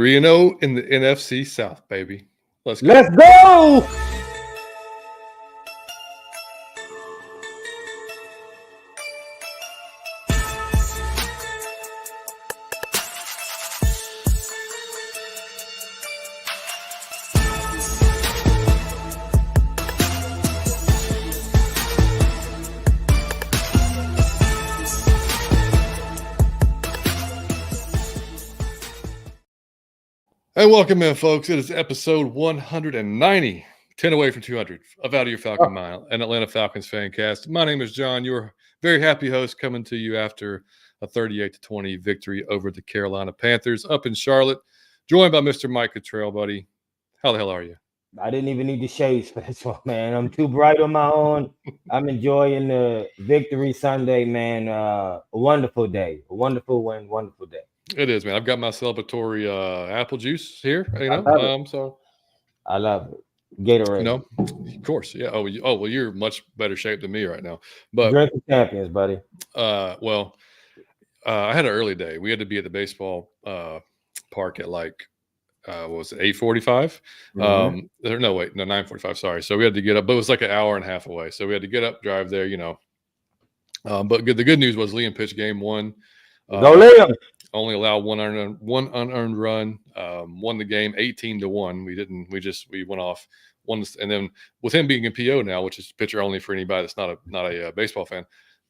3-0 in the NFC South, baby. Let's go. Let's go. Hey, welcome in, folks. It is episode 190, 10 away from 200 of Out of Your Falcon Mile, an Atlanta Falcons fan cast. My name is John, your very happy host, coming to you after a 38-20 victory over the Carolina Panthers up in Charlotte, joined by Mr. Mike Cottrell, buddy. How the hell are you? I didn't even need the shades for this one, man. I'm too bright on my own. I'm enjoying the victory Sunday, man. A wonderful day. A wonderful win, wonderful day. It is, man. I've got my celebratory apple juice here, so I love it. Gatorade. You know, of course, yeah. Oh, well, you're much better shape than me right now. But drinking champions, buddy. I had an early day. We had to be at the baseball park at what was it, 8:45? Mm-hmm. No, 9:45. Sorry. So we had to get up, but it was like an hour and a half away. So we had to get up, drive there. But the good news was Liam pitched game one. Go Liam. Only allowed one unearned run. Won the game 18-1. We went off one, and then with him being in PO now, which is pitcher only for anybody that's not a baseball fan,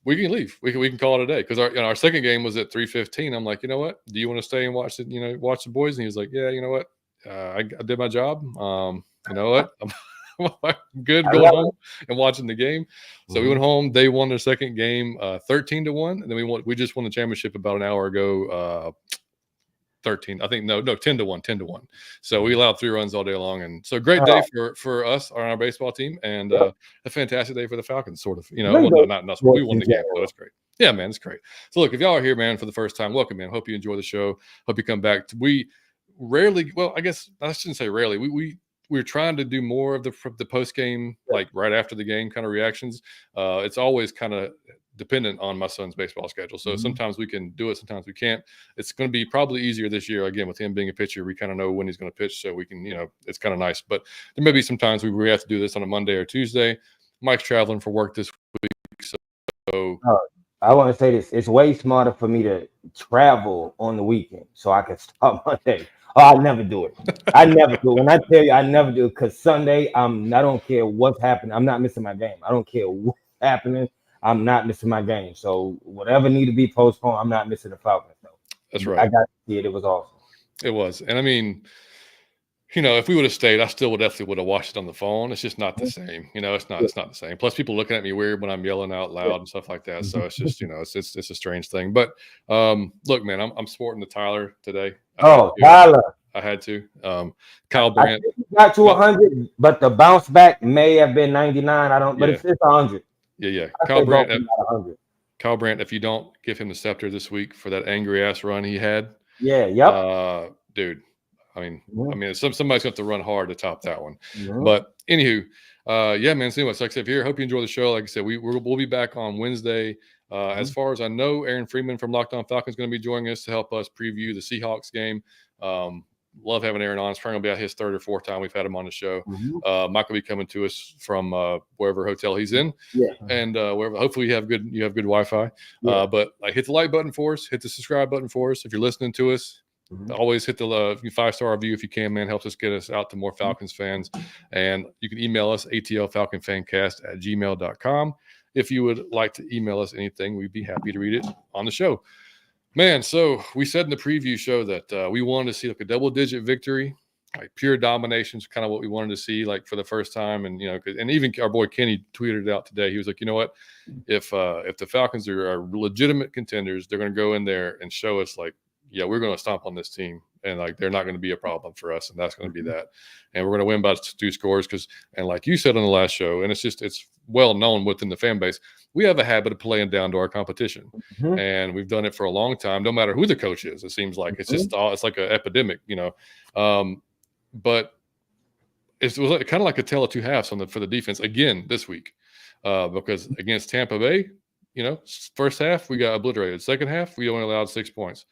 we can leave. We can call it a day because our second game was at 3:15. I'm like, you know what? Do you want to stay and watch the boys? And he was like, yeah, you know what? I did my job. You know what? I'm good going home and watching the game. So we went home. They won their second game 13-1, and then we just won the championship about an hour ago. 10-1. So we allowed 3 runs all day long, and so great day for us on our baseball team, and a fantastic day for the Falcons. Sort of, not us. We won the game, so that's great. Yeah, man, it's great. So look, if y'all are here, man, for the first time, welcome, man. Hope you enjoy the show. Hope you come back. We rarely, well, I guess I shouldn't say rarely. We're trying to do more of the post game, like right after the game kind of reactions. It's always kind of dependent on my son's baseball schedule. So sometimes we can do it, sometimes we can't. It's going to be probably easier this year. Again, with him being a pitcher, we kind of know when he's going to pitch, so we can, it's kind of nice. But there may be some times we have to do this on a Monday or Tuesday. Mike's traveling for work this week, so. I want to say this. It's way smarter for me to travel on the weekend so I can start Monday. Oh, I never do it. I never do it. When I tell you I never do it, because Sunday, I don't care what's happening. I'm not missing my game. I don't care what's happening. I'm not missing my game. So whatever need to be postponed, I'm not missing the Falcons. So that's right. I got to see it. It was awesome. It was. And I mean, if we would have stayed, I still definitely would have watched it on the phone. It's just not the same. It's not the same. Plus, people looking at me weird when I'm yelling out loud and stuff like that. So it's just, it's a strange thing. But look, man, I'm sporting the Tyler today. Tyler. I had to. Kyle Brandt got to 100, but the bounce back may have been 99. But it's 100. Yeah. Kyle Brandt, if you don't give him the scepter this week for that angry ass run he had. Yeah, yep. Dude. I mean, somebody's going to have to run hard to top that one. But anywho, yeah, man. So anyway, like I said, here, hope you enjoy the show. Like I said, we'll be back on Wednesday. As far as I know, Aaron Freeman from Locked On Falcons is going to be joining us to help us preview the Seahawks game. Love having Aaron on. It's probably going to be his third or fourth time we've had him on the show. Mike will be coming to us from wherever hotel he's in. Yeah. And wherever. Hopefully you have good Wi-Fi. Yeah. But hit the like button for us. Hit the subscribe button for us. If you're listening to us, always hit the 5-star review if you can, man. Helps us get us out to more Falcons fans. And you can email us, atlfalconfancast@gmail.com. If you would like to email us anything, we'd be happy to read it on the show. Man, so we said in the preview show that we wanted to see a double-digit victory, pure domination is kind of what we wanted to see, for the first time. And and even our boy Kenny tweeted it out today. He was like, you know what, if the Falcons are legitimate contenders, they're going to go in there and show us yeah, we're going to stomp on this team, and they're not going to be a problem for us, and that's going to be that. And we're going to win by 2 scores and like you said on the last show, and it's well known within the fan base, we have a habit of playing down to our competition, and we've done it for a long time. No matter who the coach is, it seems like it's just it's like an epidemic, But it was kind of like a tale of two halves for the defense again this week, because against Tampa Bay, first half we got obliterated. Second half we only allowed 6 points.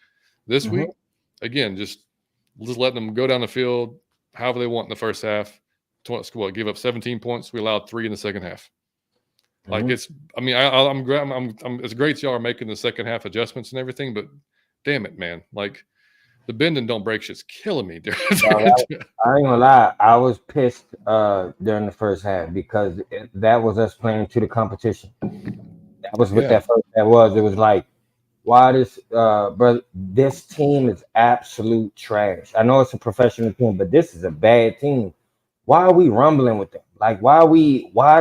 This week, again, just just letting them go down the field however they want in the first half. Give up 17 points. We allowed 3 in the second half. Like it's, I mean, it's great y'all are making the second half adjustments and everything, but damn it, man! Like the bend and don't break shit's killing me. Dog, I ain't gonna lie, I was pissed during the first half because that was us playing to the competition. That was what Yeah. that first half was. It was like, why this brother, this team is absolute trash. I know it's a professional team, but this is a bad team. Why are we rumbling with them? Like, why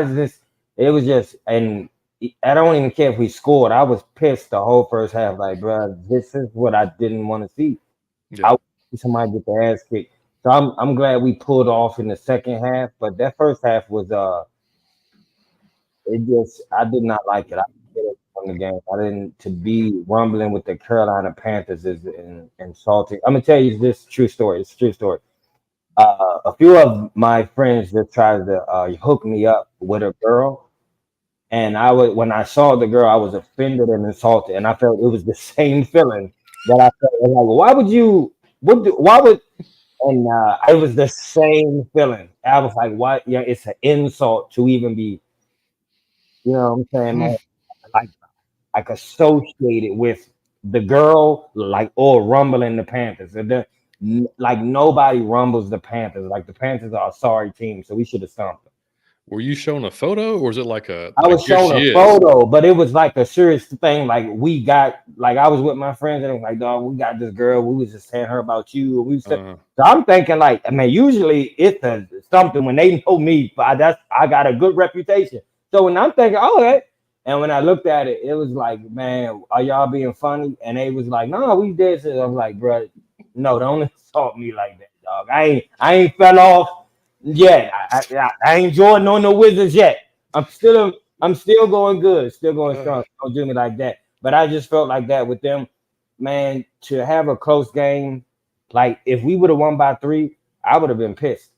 is this? It was just, and I don't even care if we scored. I was pissed the whole first half. Like, bro, this is what I didn't want to see. Yeah. I want to see somebody get their ass kicked. So I'm glad we pulled off in the second half, but that first half was it just I did not like it. I didn't get it from the game. I didn't to be rumbling with the Carolina Panthers is insulting. I'm gonna tell you this true story. It's a true story. A few of my friends just tried to hook me up with a girl, and I was when I saw the girl, I was offended and insulted, and I felt it was the same feeling that I felt. Like, well, why would you? Why would? And it was the same feeling. I was like, "What? Yeah, it's an insult to even be." You know what I'm saying, man? Like associated with the girl, like or rumbling the Panthers. Like nobody rumbles the Panthers. Like the Panthers are a sorry team, so we should have stomped them. Were you showing a photo, or was it like I was here showing she a is? photo, but it was like a serious thing. Like we got, like I was with my friends, and it was like, dog, we got this girl. We was just telling her about you. And we said, so I'm thinking, like, I mean, usually it's something when they know me, but I got a good reputation. So when I'm thinking, oh, okay. And when I looked at it, it was like, man, are y'all being funny? And they was like, no, we did. So I'm like, bro, no, don't insult me like that, dog. I ain't fell off yet. I ain't Jordan on the Wizards yet. I'm still going good, still going strong. Don't do me like that. But I just felt like that with them, man. To have a close game, like if we would have won by 3, I would have been pissed.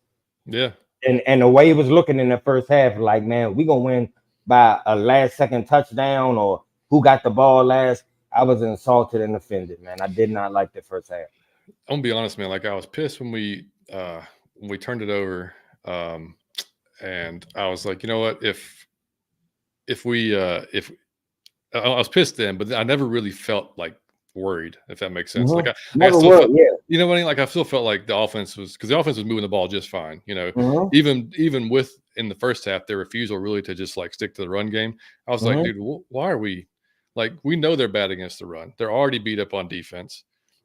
Yeah. And the way it was looking in the first half, like man, we gonna win by a last second touchdown or who got the ball last. I was insulted and offended, man. I did not like the first half. I'm gonna be honest, man. Like I was pissed when we turned it over, and I was like, you know what? If I was pissed then, but I never really felt like worried, if that makes sense. Like I Never still were, felt, yeah. you know what I mean? Like I still felt like the offense was because the offense was moving the ball just fine. You know, Mhm. even with in the first half their refusal really to just like stick to the run game. I was like, Mhm. dude, why are we like we know they're bad against the run. They're already beat up on defense,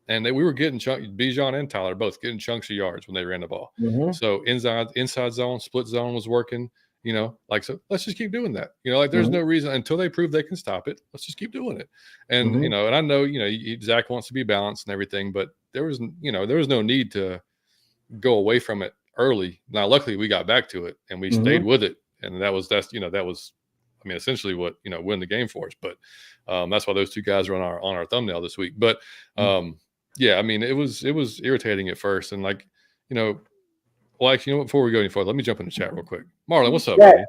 and we were getting Bijan and Tyler both getting chunks of yards when they ran the ball. Mhm. So inside zone, split zone was working. You know, like so let's just keep doing that. You know, like there's Mhm. no reason until they prove they can stop it. Let's just keep doing it. And you Mhm. know, and I know Zach wants to be balanced and everything, but there was no need to go away from it early. Now, luckily, we got back to it and we stayed Mhm. with it, and that was, I mean, essentially what win the game for us. But that's why those two guys are on our thumbnail this week. But yeah, I mean, it was irritating at first, and like you know, well, actually, before we go any further, let me jump in the chat real quick. Marlon, what's up, Yeah. buddy?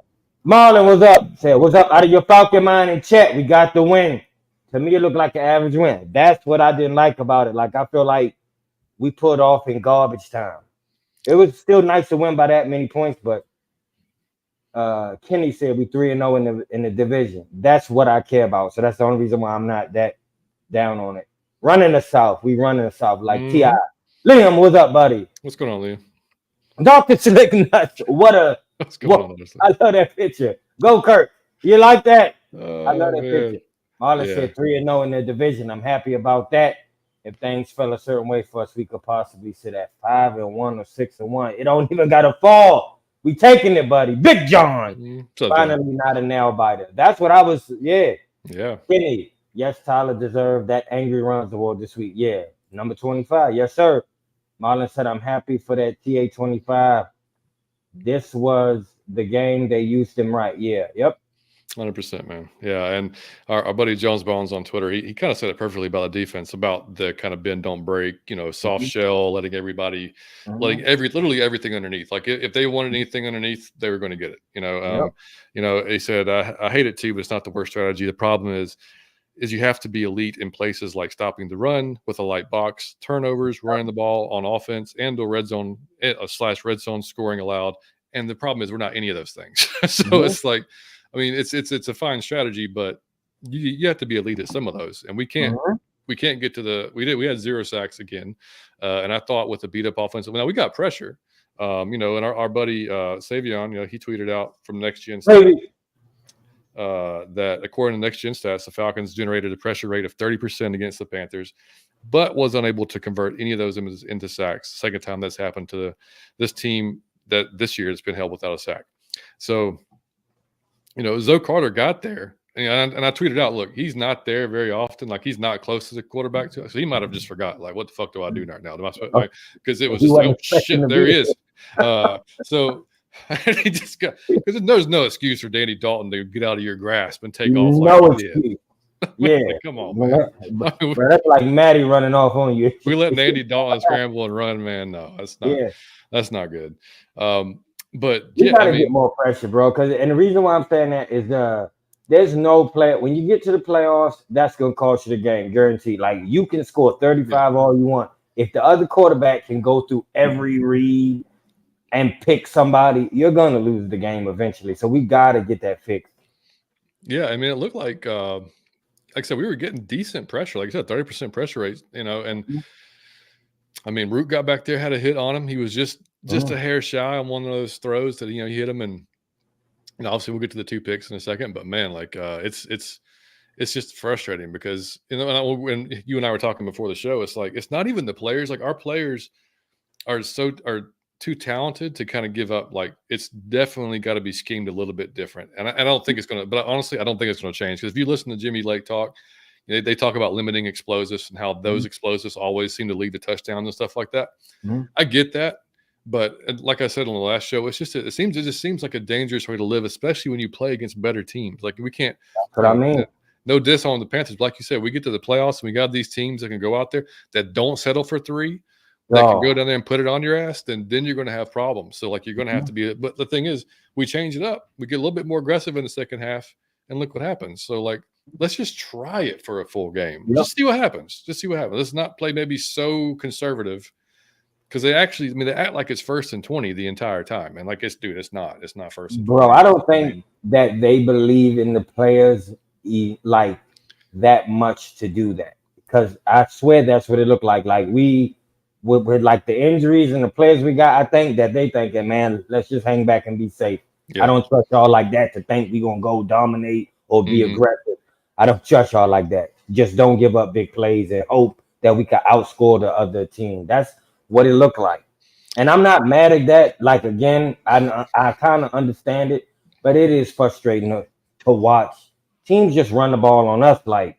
Marlon, what's up? Say, what's up? Out of your Falcon mind in chat, we got the win. To me, it looked like an average win. That's what I didn't like about it. Like I feel like we put off in garbage time. It was still nice to win by that many points, but Kenny said we 3-0 in the division. That's what I care about. So that's the only reason why I'm not that down on it. Running the South, we running the South like Ti. Liam, what's up, buddy? What's going on, Liam? Dr. Slick Nuts. What's going on? I love that picture. Go Kirk. You like that? I love Oh that man, picture. Marlon yeah. said 3-0 in the division. I'm happy about that. If things fell a certain way for us, we could possibly sit at 5-1 or 6-1. It don't even gotta fall. We taking it, buddy. Big John. What's up, Finally John? not a nail biter. That's what I was. Yeah. Yeah. Kenny. Yes, Tyler deserved that angry runs award this week. Yeah. Number 25. Yes, sir. Marlon said, I'm happy for that TA 25. This was the game they used him right. Yeah. Yep. 100%, man. Yeah, and our buddy Jones Bones on Twitter, he kind of said it perfectly about the defense, about the kind of bend don't break, soft shell, letting everybody, literally everything underneath. Like if they wanted anything underneath, they were going to get it. Yep. He said, I hate it too, but it's not the worst strategy. The problem is is you have to be elite in places like stopping the run with a light box, turnovers, running the ball on offense, and the red zone / red zone scoring allowed. And the problem is we're not any of those things. So it's like, I mean, it's a fine strategy, but you have to be elite at some of those, and we can't get to the we had 0 sacks again, and I thought with the beat up offensive, now we got pressure, and our buddy Savion, he tweeted out from Next Gen Stats, that according to Next Gen Stats, the Falcons generated a pressure rate of 30% against the Panthers, but was unable to convert any of those into sacks. Second time that's happened to this team that this year has been held without a sack. So, Zoe Carter got there. And I tweeted out, look, he's not there very often. Like, he's not close to the quarterback. So he might have just forgot, like, what the fuck do I do right now? Because it was just like, oh, shit, there he is. So he just got, because there's no excuse for Danny Dalton to get out of your grasp and take off. No excuse. Yeah. Come on, man. That's like Maddie running off on you. We let Andy Dalton scramble and run, man. No, that's not good. But you gotta get more pressure, bro. And the reason why I'm saying that is there's no play when you get to the playoffs, that's gonna cost you the game, guaranteed. Like, you can score 35 all you want. If the other quarterback can go through every read and pick somebody, you're gonna lose the game eventually. So we gotta get that fixed. Yeah, I mean, it looked like I said, we were getting decent pressure. Like I said, 30% pressure rate, and I mean, Root got back there, had a hit on him. He was just a hair shy on one of those throws that he hit him, and obviously we'll get to the 2 picks in a second. But man, like it's just frustrating because when you and I were talking before the show, it's like it's not even the players. Like, our players are too talented to kind of give up. Like, it's definitely got to be schemed a little bit different, and I don't think it's going to. But honestly, I don't think it's going to change, because if you listen to Jimmy Lake talk, they talk about limiting explosives and how those explosives always seem to lead to touchdowns and stuff like that. I get that, but like I said on the last show, it just seems like a dangerous way to live, especially when you play against better teams. Like, we can't. That's what I mean. No diss on the Panthers, but like you said, we get to the playoffs and we got these teams that can go out there that don't settle for 3. That can go down there and put it on your ass, then you're going to have problems. So, like, you're going to have to be. But the thing is, we change it up. We get a little bit more aggressive in the second half, and look what happens. So, like, let's just try it for a full game. Just see what happens. Let's not play maybe so conservative, because they act like it's 1st and 20 the entire time, and like, it's not first and 20. Bro, I don't think that they believe in the players like that much to do that, because I swear that's what it looked like. Like, with like the injuries and the players we got, I think that they thinking, man, let's just hang back and be safe. I don't trust y'all like that to think we're gonna go dominate or be aggressive. I don't trust y'all like that. Just don't give up big plays and hope that we can outscore the other team. That's what it looked like. And I'm not mad at that. Like, again, I kind of understand it, but it is frustrating to watch teams just run the ball on us, like,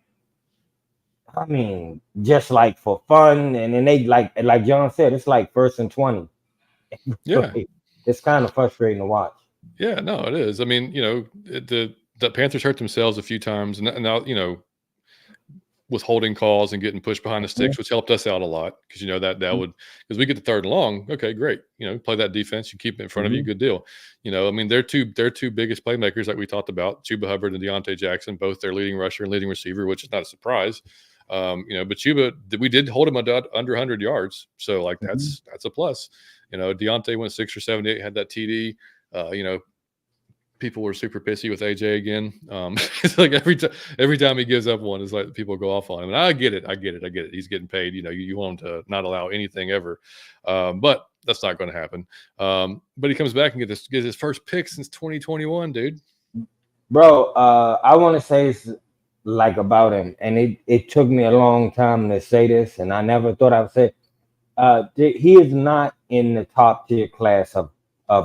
I mean, just like for fun, and then they like John said, it's like 1st and 20. Yeah, it's kind of frustrating to watch. Yeah, no, it is. I mean, the Panthers hurt themselves a few times, and now with holding calls and getting pushed behind the sticks, which helped us out a lot, because that would, because we get the 3rd and long, okay, great, play that defense, you keep it in front of you, good deal. I mean, their two biggest playmakers, like we talked about, Chuba Hubbard and Deontay Jackson, both their leading rusher and leading receiver, which is not a surprise. But Chuba, we did hold him under 100 yards, so like that's a plus. Deontay went 6 or 78, had that TD. People were super pissy with AJ again. It's like every time he gives up one, it's like people go off on him. And I get it. He's getting paid. You want him to not allow anything ever, but that's not going to happen. But he comes back and gets his first pick since 2021, dude. Bro, I want to say it's like about him, and it took me a long time to say this, and I never thought I would say he is not in the top tier class of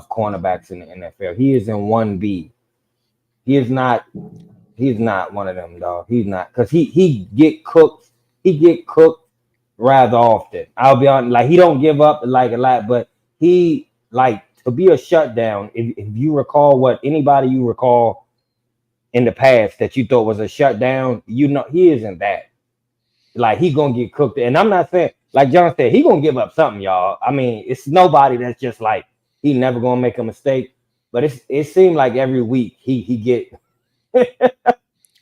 cornerbacks in the NFL. He is in 1B. He's not one of them, dog. He's not, because he get cooked. He get cooked rather often. I'll be honest, like, he don't give up like a lot, but he, like, to be a shutdown, if you recall what anybody you recall in the past that you thought was a shutdown, he isn't that. Like, he gonna get cooked. And I'm not saying, like John said, he gonna give up something, y'all. I mean, it's nobody that's just like, he never gonna make a mistake. But it seemed like every week he get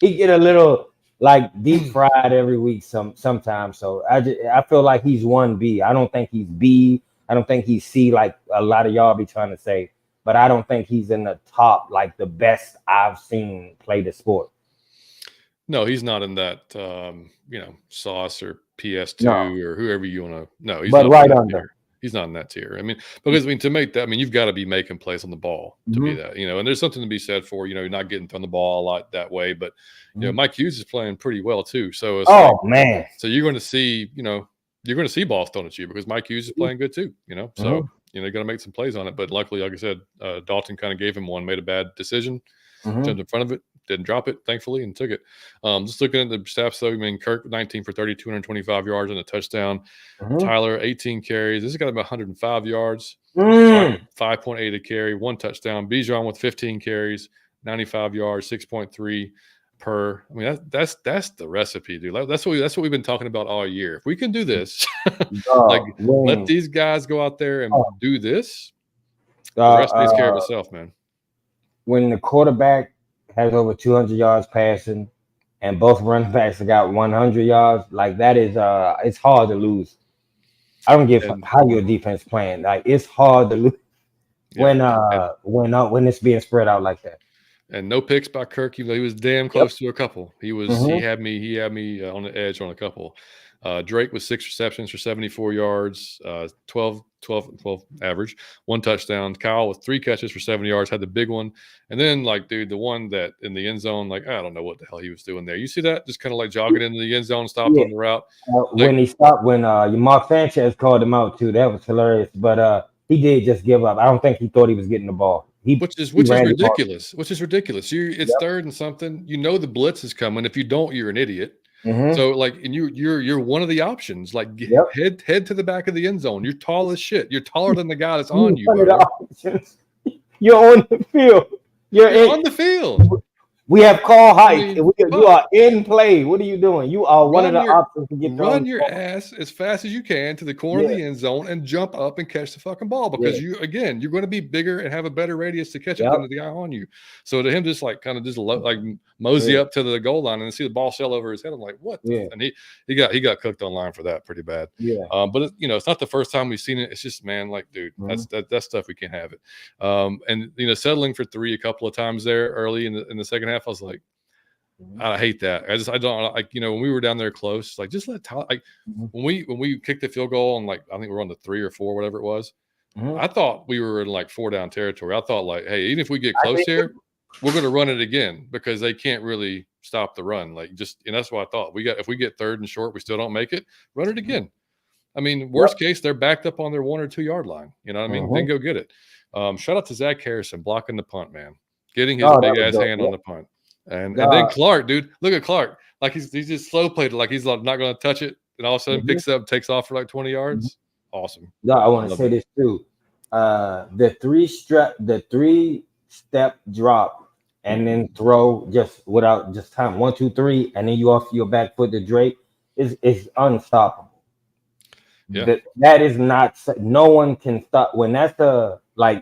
he get a little like deep fried every week sometimes. So I feel like he's 1B. I don't think he's B. I don't think he's C like a lot of y'all be trying to say, but I don't think he's in the top, like the best I've seen play the sport. No, he's not in that Sauce or PS2 No, or whoever you want to. No, he's but not in right that under. tier. He's not in that tier. I mean, because to make that, I mean, you've got to be making plays on the ball to be that, and there's something to be said for, you're not getting thrown the ball a lot that way, but Mike Hughes is playing pretty well too. So it's Man. So you're going to see, you're going to see balls thrown at you because Mike Hughes is playing good too, So, you got to make some plays on it. But luckily, like I said, Dalton kind of gave him one, made a bad decision, jumped in front of it, didn't drop it, thankfully, and took it. Just looking at the stats, though, I mean, Kirk, 19 for 30, 225 yards and a touchdown. Tyler, 18 carries. This has got about 105 yards, 5.8 a carry, 1 touchdown. Bijan with 15 carries, 95 yards, 6.3 per. I mean, that's the recipe, dude. That's what we've been talking about all year. If we can do this, let these guys go out there and do this, the rest takes care of itself, man. When the quarterback has over 200 yards passing, and both running backs have got 100 yards, like that is it's hard to lose. I don't give how your defense playing. Like it's hard to lose when it's being spread out like that. And no picks by Kirk. He was damn close to a couple. He had me on the edge on a couple. Drake was 6 receptions for 74 yards, 12 average, 1 touchdown. Kyle with 3 catches for 70 yards, had the big one. And then, the one that in the end zone, I don't know what the hell he was doing there. You see that? Just kind of jogging into the end zone, stopped on the route. When he stopped, when Mark Sanchez called him out too, that was hilarious. But he did just give up. I don't think he thought he was getting the ball. Which is ridiculous. It's 3rd and something. You know the blitz is coming. If you don't, you're an idiot. So and you're one of the options. Head to the back of the end zone. You're tall as shit. You're taller than the guy that's on you. You're on the field. You're on the field. We have call height. You are in play. What are you doing? You are one of the options to get run your ass as fast as you can to the corner of the end zone and jump up and catch the fucking ball because you're going to be bigger and have a better radius to catch it than the guy on you. So to him, just mosey up to the goal line and see the ball sail over his head. I'm like, what? And he got cooked online for that pretty bad. But it's not the first time we've seen it. It's just, man, dude, that's stuff we can't have it. And settling for 3 a couple of times there early in the second half. I was like, I hate that. I don't when we were down there close, just let Tyler, when we kicked the field goal and I think we're on the 3 or 4, whatever it was. I thought we were in 4 down territory. I thought hey, even if we get close here, we're going to run it again because they can't really stop the run. And that's what I thought. If we get 3rd and short, we still don't make it, run it again. I mean, worst case, they're backed up on their 1 or 2 yard line. You know what I mean? Then go get it. Shout out to Zach Harrison blocking the punt, man. Getting his big ass hand on the punt. And then Clark, dude, look at Clark. He's just slow played it. He's not going to touch it. And all of a sudden picks it up, takes off for 20 yards. Awesome. No, I want to say this too. The 3-step drop and then throw without time. 1, 2, 3, and then you off your back foot to Drake is unstoppable. Yeah. That is not, no one can stop when that's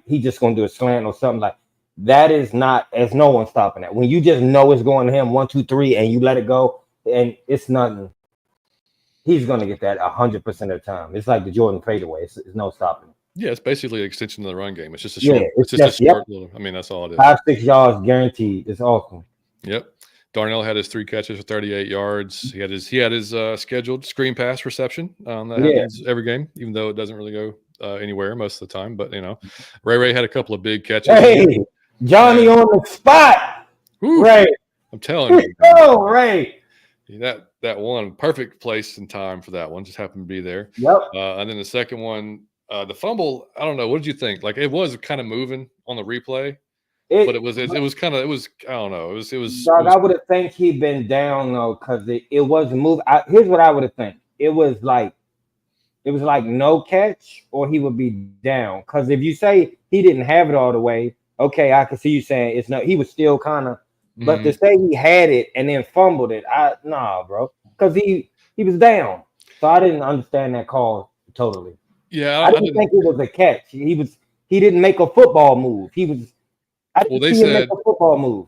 he just going to do a slant or something that is not, as no one stopping that. When you just know it's going to him 1, 2, 3, and you let it go, and it's nothing. He's going to get that 100% of the time. It's like the Jordan fadeaway. It's no stopping. Yeah, it's basically an extension of the run game. It's just a short. It's just a short little. I mean, that's all it is. 5-6 yards guaranteed. It's awesome. Yep. Darnell had his 3 catches for 38 yards. He had his scheduled screen pass reception. That happens every game, even though it doesn't really go anywhere most of the time. But Ray had a couple of big catches. Hey, Johnny on the spot. Woo. Ray, I'm telling you. Oh, Ray. That one, perfect place and time for that one. Just happened to be there. Yep. And then the second one, the fumble. I don't know. What did you think? It was kind of moving on the replay. But it was I don't know. It was. Dog, I would have think he'd been down though, because it was moving. Here's what I would have think. It was like no catch, or he would be down. Because if you say he didn't have it all the way, okay, I can see you saying it's not. He was still kind of. But to say he had it and then fumbled it, bro. Because he was down. So I didn't understand that call totally. Yeah, I didn't think it was a catch. He didn't make a football move. I didn't see him make a football move.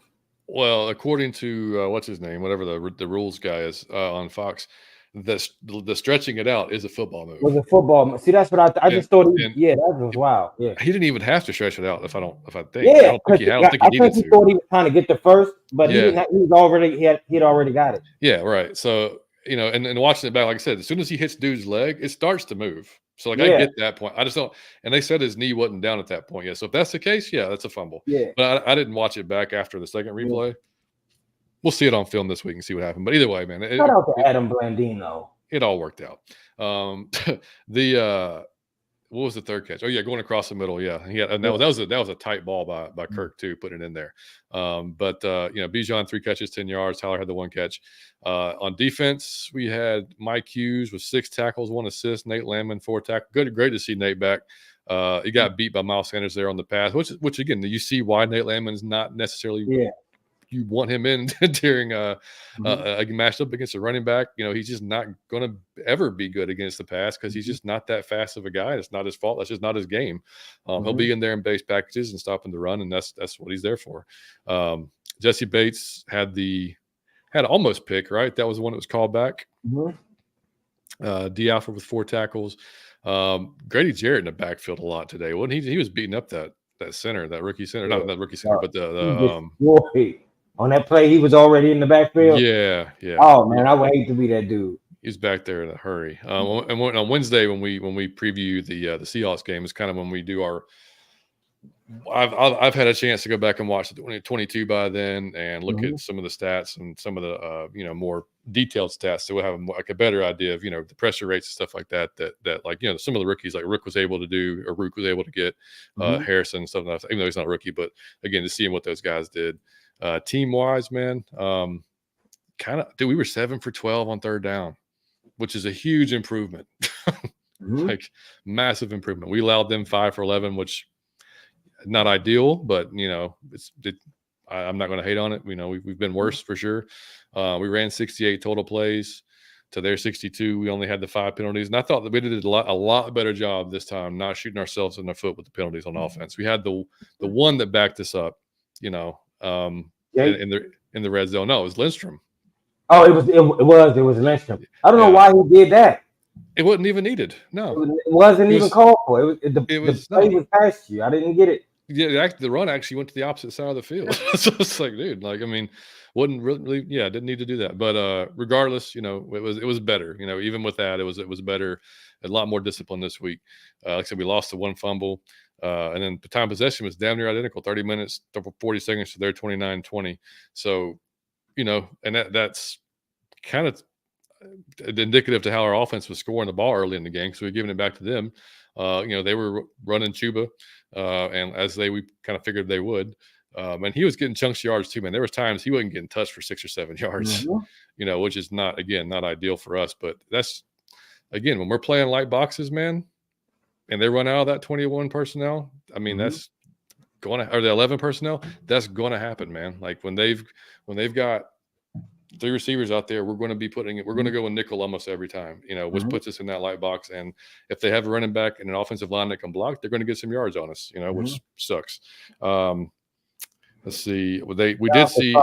Well, according to what's his name, whatever the rules guy is on Fox, the stretching it out is a football move. Was a football. See, that's what I And, just thought. and Yeah, that was wild. Yeah. he didn't even have to stretch it out. If I think Yeah, because I don't think he I needed think he to. thought he was trying to get the first, but he Yeah, didn't. He was already he'd already got it. yeah, right. So and watching it back, like I said, as soon as he hits dude's leg, it starts to move. So like I Yeah, get that point. I just don't. And they said his knee wasn't down at that point yet. So if that's the case, yeah, that's a fumble. yeah. But I didn't watch it back after the second Yeah. replay. We'll see it on film this week and see what happened. But either way, man, Shout out to Adam Blandino. it all worked out. The what was the third catch? Oh yeah, going across the middle. Yeah, and that was a tight ball by Kirk too, putting it in there. But Bijan 3 catches, 10 yards. Tyler had the 1 catch. On defense, we had Mike Hughes with 6 tackles, 1 assist. Nate Landman 4 tackles. Great to see Nate back. He got beat by Miles Sanders there on the pass, which again, you see why Nate Landman's not necessarily. Yeah. You want him in during a matchup against a running back. He's just not going to ever be good against the pass because he's just not that fast of a guy. It's not his fault. That's just not his game. He'll be in there in base packages and stopping the run, and that's what he's there for. Jesse Bates had almost pick, right? That was the one that was called back. D. Alford with 4 tackles. Grady Jarrett in the backfield a lot today. Wasn't he? He was beating up that center, that rookie center. Not that rookie center, but the on that play, he was already in the backfield. Yeah. Oh man, I would hate to be that dude. He's back there in a hurry. And on Wednesday when we preview the Seahawks game is kind of when we do our. I've had a chance to go back and watch the 2022 by then and look at some of the stats and some of the more detailed stats, so we'll have a better idea of the pressure rates and stuff like that like some of the rookies like Rook was able to do, or Rook was able to get Harrison and stuff like that, even though he's not a rookie, but again, to seeing what those guys did team wise, man, we were 7 for 12 on third down, which is a huge improvement. Like massive improvement. We allowed them 5 for 11, which not ideal, but I'm not going to hate on it. We've been worse for sure. We ran 68 total plays to their 62. We only had the 5 penalties, and I thought that we did a lot better job this time, not shooting ourselves in the foot with the penalties on offense. We had the one that backed us up, in the red zone. No, it was Lindstrom. Oh, it was Lindstrom. I don't know why he did that. It wasn't even needed. No, it wasn't even called for. The play was past you. I didn't get it. Yeah, the run actually went to the opposite side of the field. So it's like, dude, wasn't really, didn't need to do that. But regardless, it was better. Even with that, it was better. A lot more discipline this week. Like I said, we lost the 1 fumble, and then the time possession was damn near identical. 30 minutes, 40 seconds to their 29-20. So, and that's kind of indicative to how our offense was scoring the ball early in the game, because we were giving it back to them. They were running Chuba, and as we kind of figured they would. And he was getting chunks of yards too, man. There was times he wasn't getting touched for 6 or 7 yards, which is not ideal for us. But that's, again, when we're playing light boxes, man, and they run out of that 21 personnel, that's going to, or the 11 personnel, that's going to happen, man. Like when they've got 3 receivers out there, we're going to go in nickel almost every time, which puts us in that light box. And if they have a running back and an offensive line that can block, they're going to get some yards on us, which sucks. Let's see. We did see,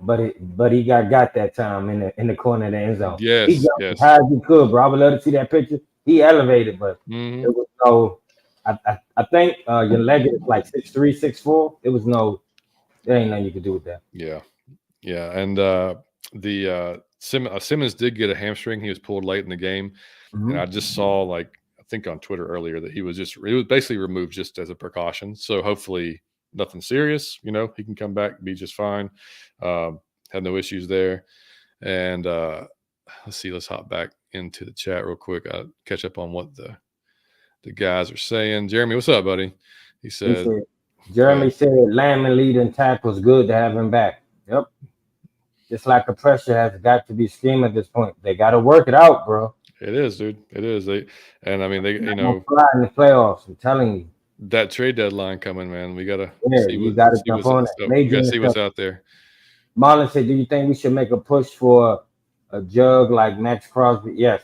but he got that time in the corner of the end zone. Yes, he jumped as high as he could, bro. I would love to see that picture. He elevated, but it was no. I think your leg is like 6'3", 6'4". There ain't nothing you could do with that. Yeah, and Simmons did get a hamstring. He was pulled late in the game, and I just saw, I think on Twitter earlier, that he was basically removed just as a precaution. So hopefully nothing serious. He can come back and be just fine. Had no issues there. And let's see. Let's hop back into the chat real quick. I'll catch up on what the guys are saying. Jeremy, what's up, buddy? Jeremy said Landman leading tackles, good to have him back. Yep. Just like the pressure has got to be scheme at this point. They got to work it out, bro. It is, dude. It is. They fly in the playoffs. I'm telling you. That trade deadline coming, man. We gotta see what's out there. Marlon said, "Do you think we should make a push for a jug like Max Crosby?" Yes.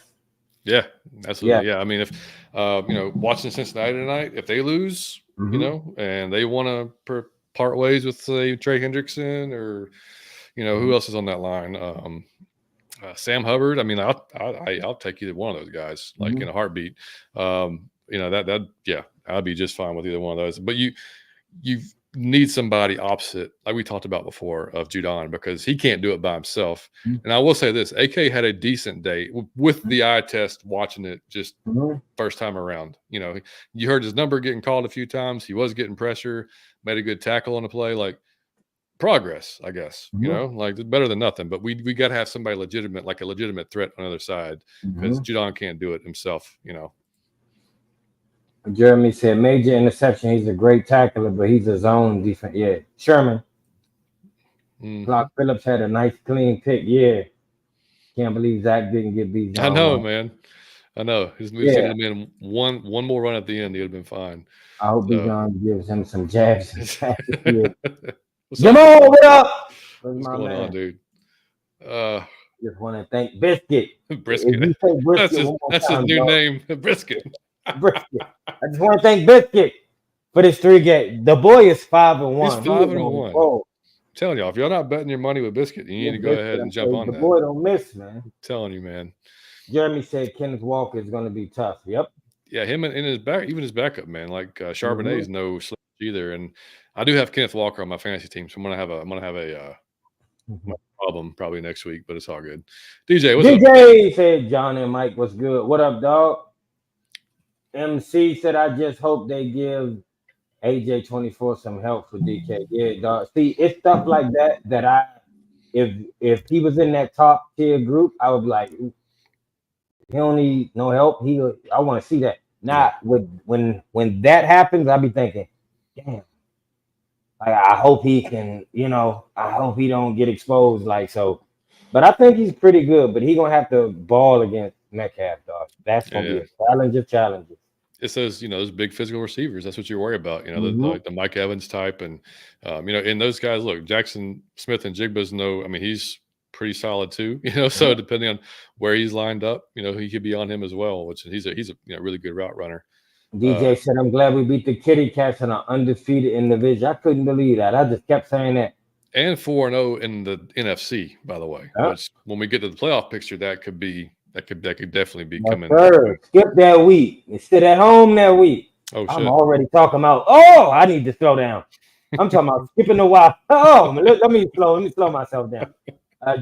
Yeah, absolutely. Yeah. If watching Cincinnati tonight, if they lose, and they want to part ways with say Trey Hendrickson or who else is on that line? Sam Hubbard. I mean, I'll take either one of those guys like in a heartbeat. I'd be just fine with either one of those. But you need somebody opposite, like we talked about before, of Judon because he can't do it by himself. And I will say this: AK had a decent day with the eye test, watching it just first time around. You heard his number getting called a few times. He was getting pressure, made a good tackle on the play, like. Progress, I guess, like it's better than nothing, but we got to have somebody legitimate, like a legitimate threat on the other side because Judon can't do it himself, Jeremy said major interception. He's a great tackler, but he's a zone defense. Yeah. Sherman. Clark Phillips had a nice clean pick. Yeah. Can't believe Zach didn't get beat. I know, man. I know. His move should have been one more run at the end. He would have been fine. I hope Bijan gives him some jabs. Jamal, what up? What's going on, dude? Just want to thank Biscuit. Brisket. That's his new name, Brisket. Brisket. I just want to thank Biscuit for this 3 game. The boy is 5-1. He's 5-1. I'm telling y'all, if y'all not betting your money with Biscuit, you need to go ahead and jump on that. The boy don't miss, man. I'm telling you, man. Jeremy said Kenneth Walker is going to be tough. Yep. Yeah, him and his back, even his backup, man. Like Charbonnet's no slouch either, and I do have Kenneth Walker on my fantasy team, so I'm gonna have a problem probably next week, but it's all good. DJ, what's up? DJ said John and Mike, what's good? What up, dog? MC said I just hope they give AJ24 some help for DK. Yeah, dog. See, it's stuff like that I if he was in that top tier group, I would be like, he don't need no help. I want to see that. Not when that happens, I'll be thinking, damn. Like, I hope he can, I hope he don't get exposed like so. But I think he's pretty good, but he's gonna have to ball against Metcalf, dog. That's gonna be a challenge of challenges. It's those big physical receivers. That's what you worry about. The Mike Evans type, and and those guys. Look, Jackson Smith and Jigba's he's pretty solid too. So depending on where he's lined up, he could be on him as well. Which he's a really good route runner. DJ said, I'm glad we beat the Kitty Cats and are undefeated in the division. I couldn't believe that. I just kept saying that. And 4-0 in the NFC, by the way. Which, when we get to the playoff picture, that could definitely be coming. Skip that week. And sit at home that week. Oh, shit. I'm already talking about, I need to slow down. I'm talking about skipping a while. Let me slow myself down.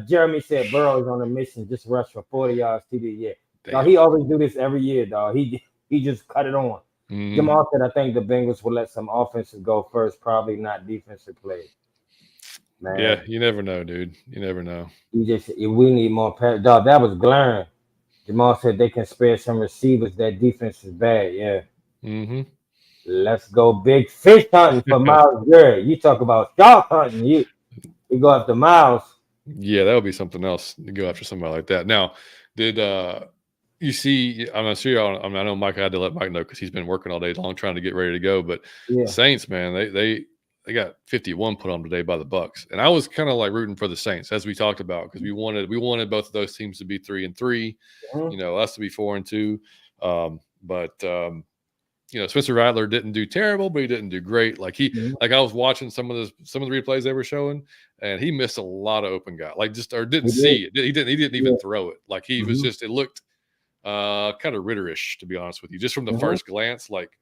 Jeremy said Burrow is on a mission, just rush for 40 yards TD. Yeah. Dog, he always do this every year, dog. He just cut it on. Jamal said, I think the Bengals will let some offenses go first, probably not defensive plays. Man. Yeah, you never know, dude. You never know. We need more pass. Dog, that was glaring. Jamal said they can spare some receivers. That defense is bad. Yeah. Let's go big fish hunting for Miles Garrett. You talk about shark hunting. You go after Miles. Yeah, that would be something else to go after somebody like that. Now, did you see? I'm sure. I know Mike had to let Mike know because he's been working all day long trying to get ready to go. But Saints, man, they got 51 put on today by the Bucks, and I was kind of like rooting for the Saints as we talked about because we wanted both of those teams to be 3-3, us to be 4-2. Spencer Rattler didn't do terrible, but he didn't do great. Like I was watching some of the replays they were showing, and he missed a lot of open guys. Didn't see it. He didn't even throw it. Like he was just. It looked kind of Ritterish, to be honest with you, just from the first glance, like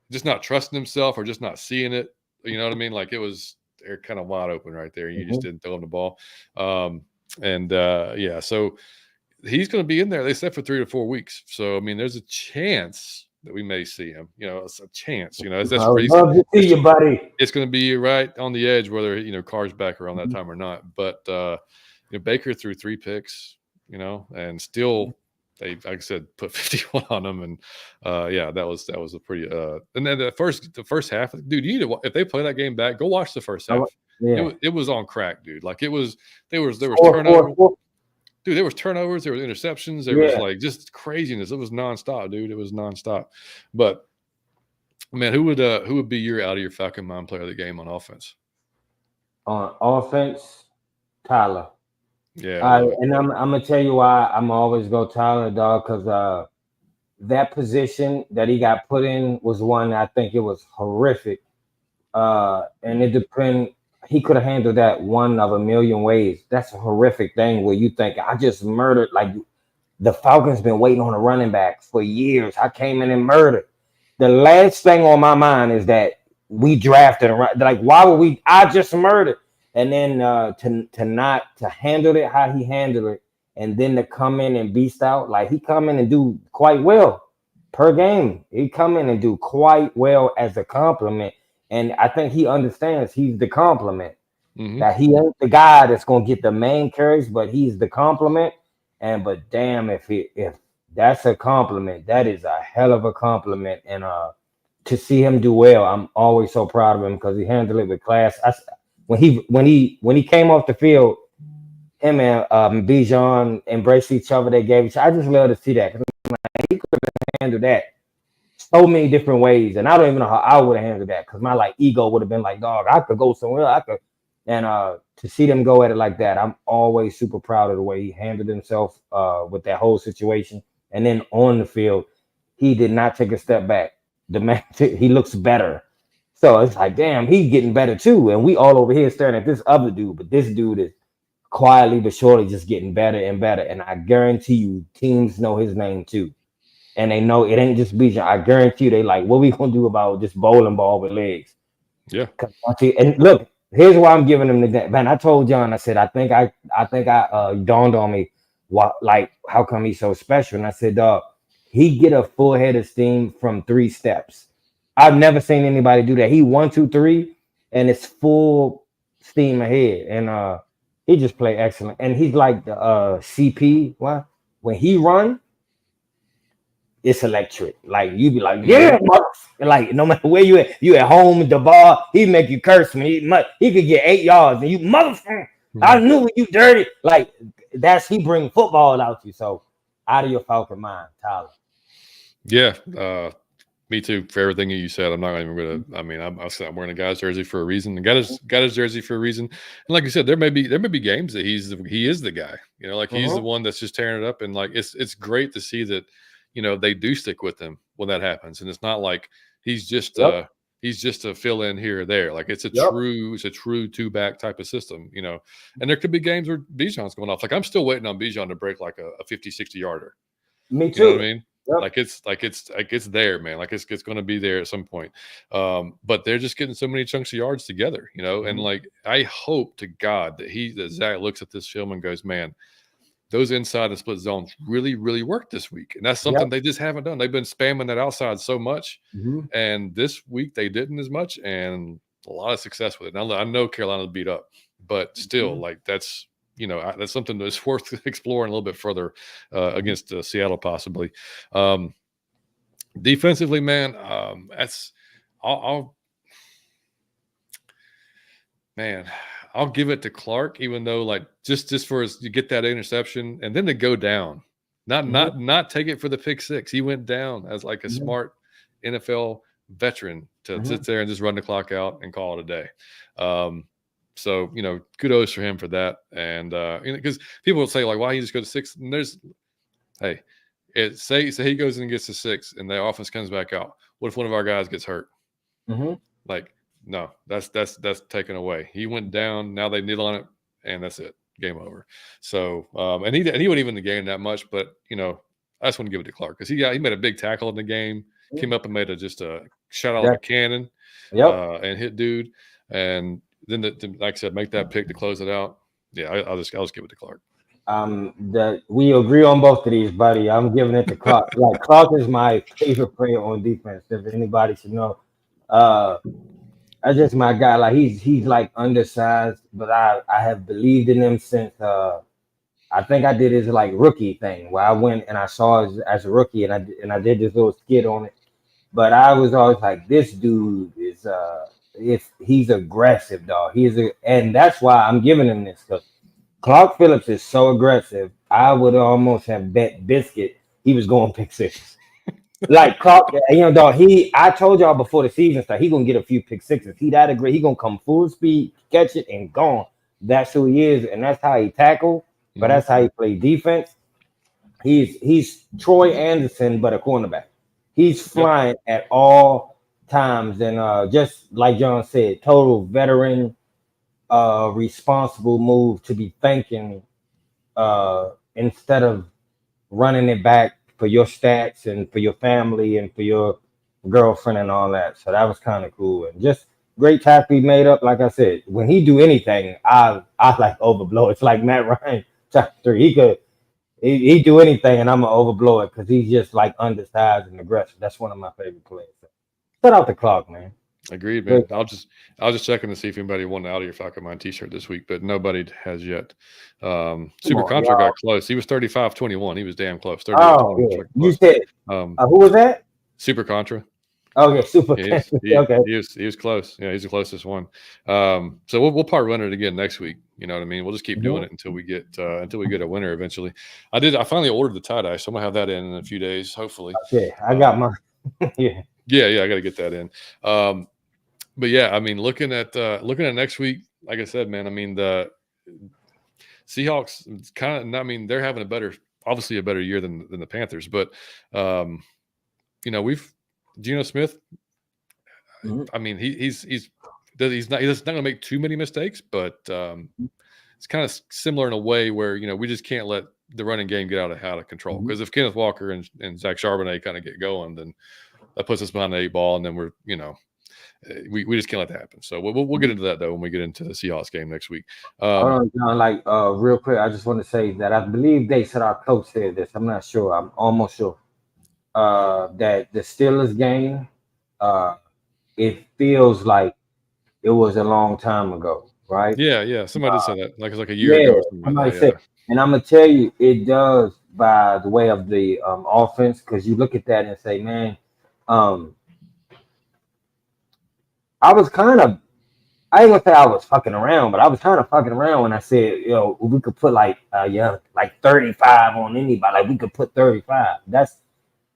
just not trusting himself or just not seeing it. You know what I mean? Like they're kind of wide open right there. You just didn't throw him the ball. So he's going to be in there. They said for 3 to 4 weeks. So, there's a chance that we may see him. It's a chance. That's love to see you, buddy. It's going to be right on the edge, whether Carr's back around that time or not. But Baker threw 3 picks. And still. They, like I said, put 51 on them, and that was a pretty. And then the first half, dude, you need to if they play that game back, go watch the first half. Yeah. It was on crack, dude. Like there was turnovers. Dude, there was turnovers, there was interceptions, there was like just craziness. It was nonstop, dude. It was nonstop. But man, who would be your out of your Falcon mind player of the game on offense? On offense, Tyler. Yeah, and I'm gonna tell you why I'm always go Tyler, dog, because that position that he got put in was one I think it was horrific. And it depends. He could have handled that one of a million ways. That's a horrific thing where you think I just murdered. Like the Falcons been waiting on a running back for years. I came in and murdered. The last thing on my mind is that we drafted around. Like why would we? I just murdered. And then to not to handle it how he handled it, and then to come in and beast out like he come in and do quite well per game. He come in and do quite well as a compliment. And I think he understands he's the compliment. Mm-hmm. That he ain't the guy that's gonna get the main carries, but he's the compliment. And but damn, if that's a compliment, that is a hell of a compliment. And to see him do well, I'm always so proud of him because he handled it with class. When he came off the field, him and Bijan embraced each other. They gave each. I just love to see that because he could have handled that so many different ways, and I don't even know how I would have handled that because my like ego would have been like, dog, I could go somewhere, I could, and to see them go at it like that, I'm always super proud of the way he handled himself with that whole situation. And then on the field, he did not take a step back. The man, he looks better. So it's like, damn, he's getting better too. And we all over here staring at this other dude, but this dude is quietly but surely just getting better and better. And I guarantee you, teams know his name too. And they know it ain't just Bijan. I guarantee you, they like, what we gonna do about this bowling ball with legs? Yeah. And look, here's why I'm giving him the man. I told John, I said, I think I dawned on me what like how come he's so special. And I said, dog, he get a full head of steam from 3 steps. I've never seen anybody do that. He 1, 2, 3, and it's full steam ahead. And he just played excellent. And he's like the CP. What when he run, it's electric. Like you be like, yeah, like no matter where you at home at the bar, he make you curse me. He could get 8 yards and you motherfucker. I knew you dirty. Like that's he bring football out you. So out of your Falcon mind, Tyler. Yeah, me too. For everything you said, I'm not even gonna. I mean, I'm wearing a guy's jersey for a reason. Got his jersey for a reason. And like you said, there may be games that he is the guy. You know, like he's the one that's just tearing it up. And like it's great to see that. You know, they do stick with him when that happens, and it's not like he's just a fill in here or there. Like it's a true 2-back type of system. You know, and there could be games where Bijan's going off. Like I'm still waiting on Bijan to break like a 50, 60 yarder. Me too. You know what I mean? Yep. Like it's there, man. Like it's going to be there at some point. But they're just getting so many chunks of yards together, you know. And like I hope to God that Zach looks at this film and goes, man, those inside and split zones really, really worked this week. And that's something they just haven't done. They've been spamming that outside so much. And this week they didn't as much, and a lot of success with it. Now I know Carolina's beat up, but still, like that's that's something that's worth exploring a little bit further against Seattle, possibly. Defensively, man, I'll give it to Clark, even though like just for you get that interception and then to go down, not take it for the pick six. He went down as like a smart NFL veteran to sit there and just run the clock out and call it a day. So kudos for him for that. And because people will say like, why he just go to 6? And say he goes in and gets to 6, and the offense comes back out. What if one of our guys gets hurt? Like. No, that's taken away. He went down. Now they kneel on it, and that's it. Game over. So, and he wasn't even in the game that much, but I just want to give it to Clark because he made a big tackle in the game. Came up and made a shot out of a cannon, and hit dude, and then like I said, make that pick to close it out. Yeah, I'll just give it to Clark. We agree on both of these, buddy. I'm giving it to Clark. Like Clark is my favorite player on defense. If anybody should know. That's just my guy. Like he's like undersized, but I have believed in him since I think I did his like rookie thing where I went and I saw as a rookie and I did this little skit on it. But I was always like, this dude is he's aggressive, dog. And that's why I'm giving him this because Clark Phillips is so aggressive. I would almost have bet Biscuit he was going pick 6. Like Clark, dog. I told y'all before the season started, he gonna get a few pick 6s. He that agree. He gonna come full speed, catch it, and gone. That's who he is, and that's how he tackle. But that's how he play defense. He's Troy Anderson, but a cornerback. He's flying at all times, and just like John said, total veteran, responsible move to be thinking instead of running it back for your stats and for your family and for your girlfriend and all that. So that was kind of cool and just great tackle he made up. Like I said, when he do anything, I like overblow. It's like Matt Ryan chapter 3. He do anything and I'm gonna overblow it because he's just like undersized and aggressive. That's one of my favorite players. So, shut out the clock, man. Agreed, man. Good. I was just checking to see if anybody won the out of your Falcon Mind T-shirt this week, but nobody has yet. Come Super on, Contra got y'all. close. He was 35-21. He was damn close. Oh 38-20 was yeah. like You close. said who was that? Super Contra. Okay, super. Yeah, Okay. he was close. Yeah, he's the closest one. So we'll probably run it again next week. You know what I mean? We'll just keep doing Mhm. it until we get a winner eventually. I finally ordered the tie dye, so I'm gonna have that in a few days, hopefully. Okay, I got Um, my yeah. yeah, I got to get that in. But yeah, I mean, looking at next week, like I said, man, I mean the Seahawks kind of. I mean, they're having obviously a better year than the Panthers, but um, we've Geno Smith. Mhm. I mean, he's not going to make too many mistakes, but it's kind of similar in a way where we just can't let the running game get out of control. Mhm. Because if Kenneth Walker and Zach Charbonnet kind of get going, then that puts us behind the 8 ball, and then we just can't let that happen. So we'll get into that though when we get into the Seahawks game next week. Hold on, John. Like, real quick, I just want to say that I believe they said our coach said this. I'm not sure. I'm almost sure. That the Steelers game, uh, it feels like it was a long time ago, right? Yeah. Somebody did say that, like it's like a year Yeah, ago or something like somebody that. said, Yeah. and I'm gonna tell you, it does by the way of the offense, because you look at that and say, man, um, I was kind of I ain't gonna say I was fucking around, but I was kind of fucking around when I said, we could put like 35 on anybody. Like we could put 35.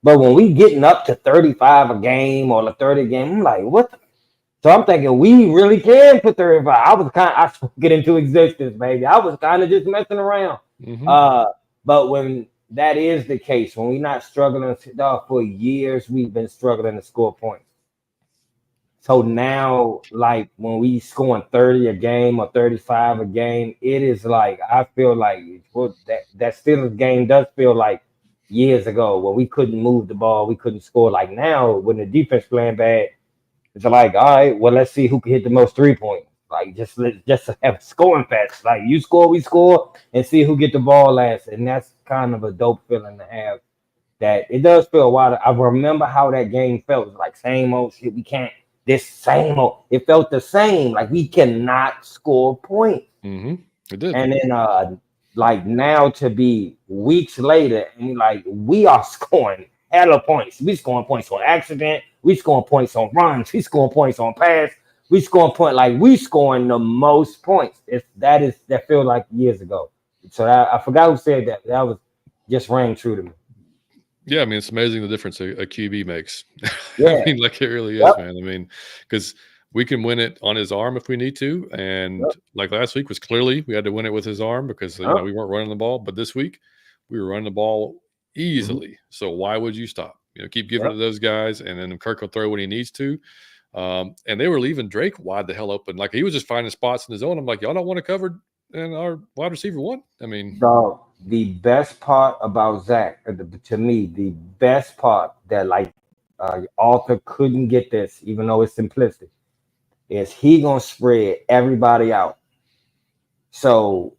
But when we getting up to 35 a game or the 30 game, I'm like, what? So I'm thinking we really can put 35. I spoke it into existence, baby. I was kind of just messing around. Mm-hmm. Uh, but when that is the case, when we're not struggling for years, we've been struggling to score points. So now, like when we scoring 30 a game or 35 a game, it is like I feel like that Steelers game does feel like years ago when we couldn't move the ball, we couldn't score. Like now, when the defense playing bad, it's like, all right, well, let's see who can hit the most 3 points. Like just have a scoring fest. Like you score, we score, and see who get the ball last. And that's kind of a dope feeling to have. That it does feel a while. I remember how that game felt. It was like same old shit. We can't this same old. It felt the same. Like we cannot score points. Mm-hmm. It did. And then like now to be weeks later and like we are scoring hella points. We scoring points on accident. We scoring points on runs. We scoring points on pass. We scoring the most points. That feels like years ago. So I forgot who said that. That was just rang true to me. Yeah, I mean, it's amazing the difference a QB makes. I Yeah. mean, like it really is, Yep. man. I mean, because we can win it on his arm if we need to, and Yep. like last week was clearly we had to win it with his arm because Yep. we weren't running the ball. But this week we were running the ball Mhm. easily. So why would you stop? Keep giving it Yep. to those guys, and then Kirk will throw when he needs to. And they were leaving Drake wide the hell open. Like he was just finding spots in his own. I'm like, y'all don't want to cover and our wide receiver one. I mean, Dog, the best part about Zach, to me, the best part that like author couldn't get this, even though it's simplistic, is he gonna spread everybody out. So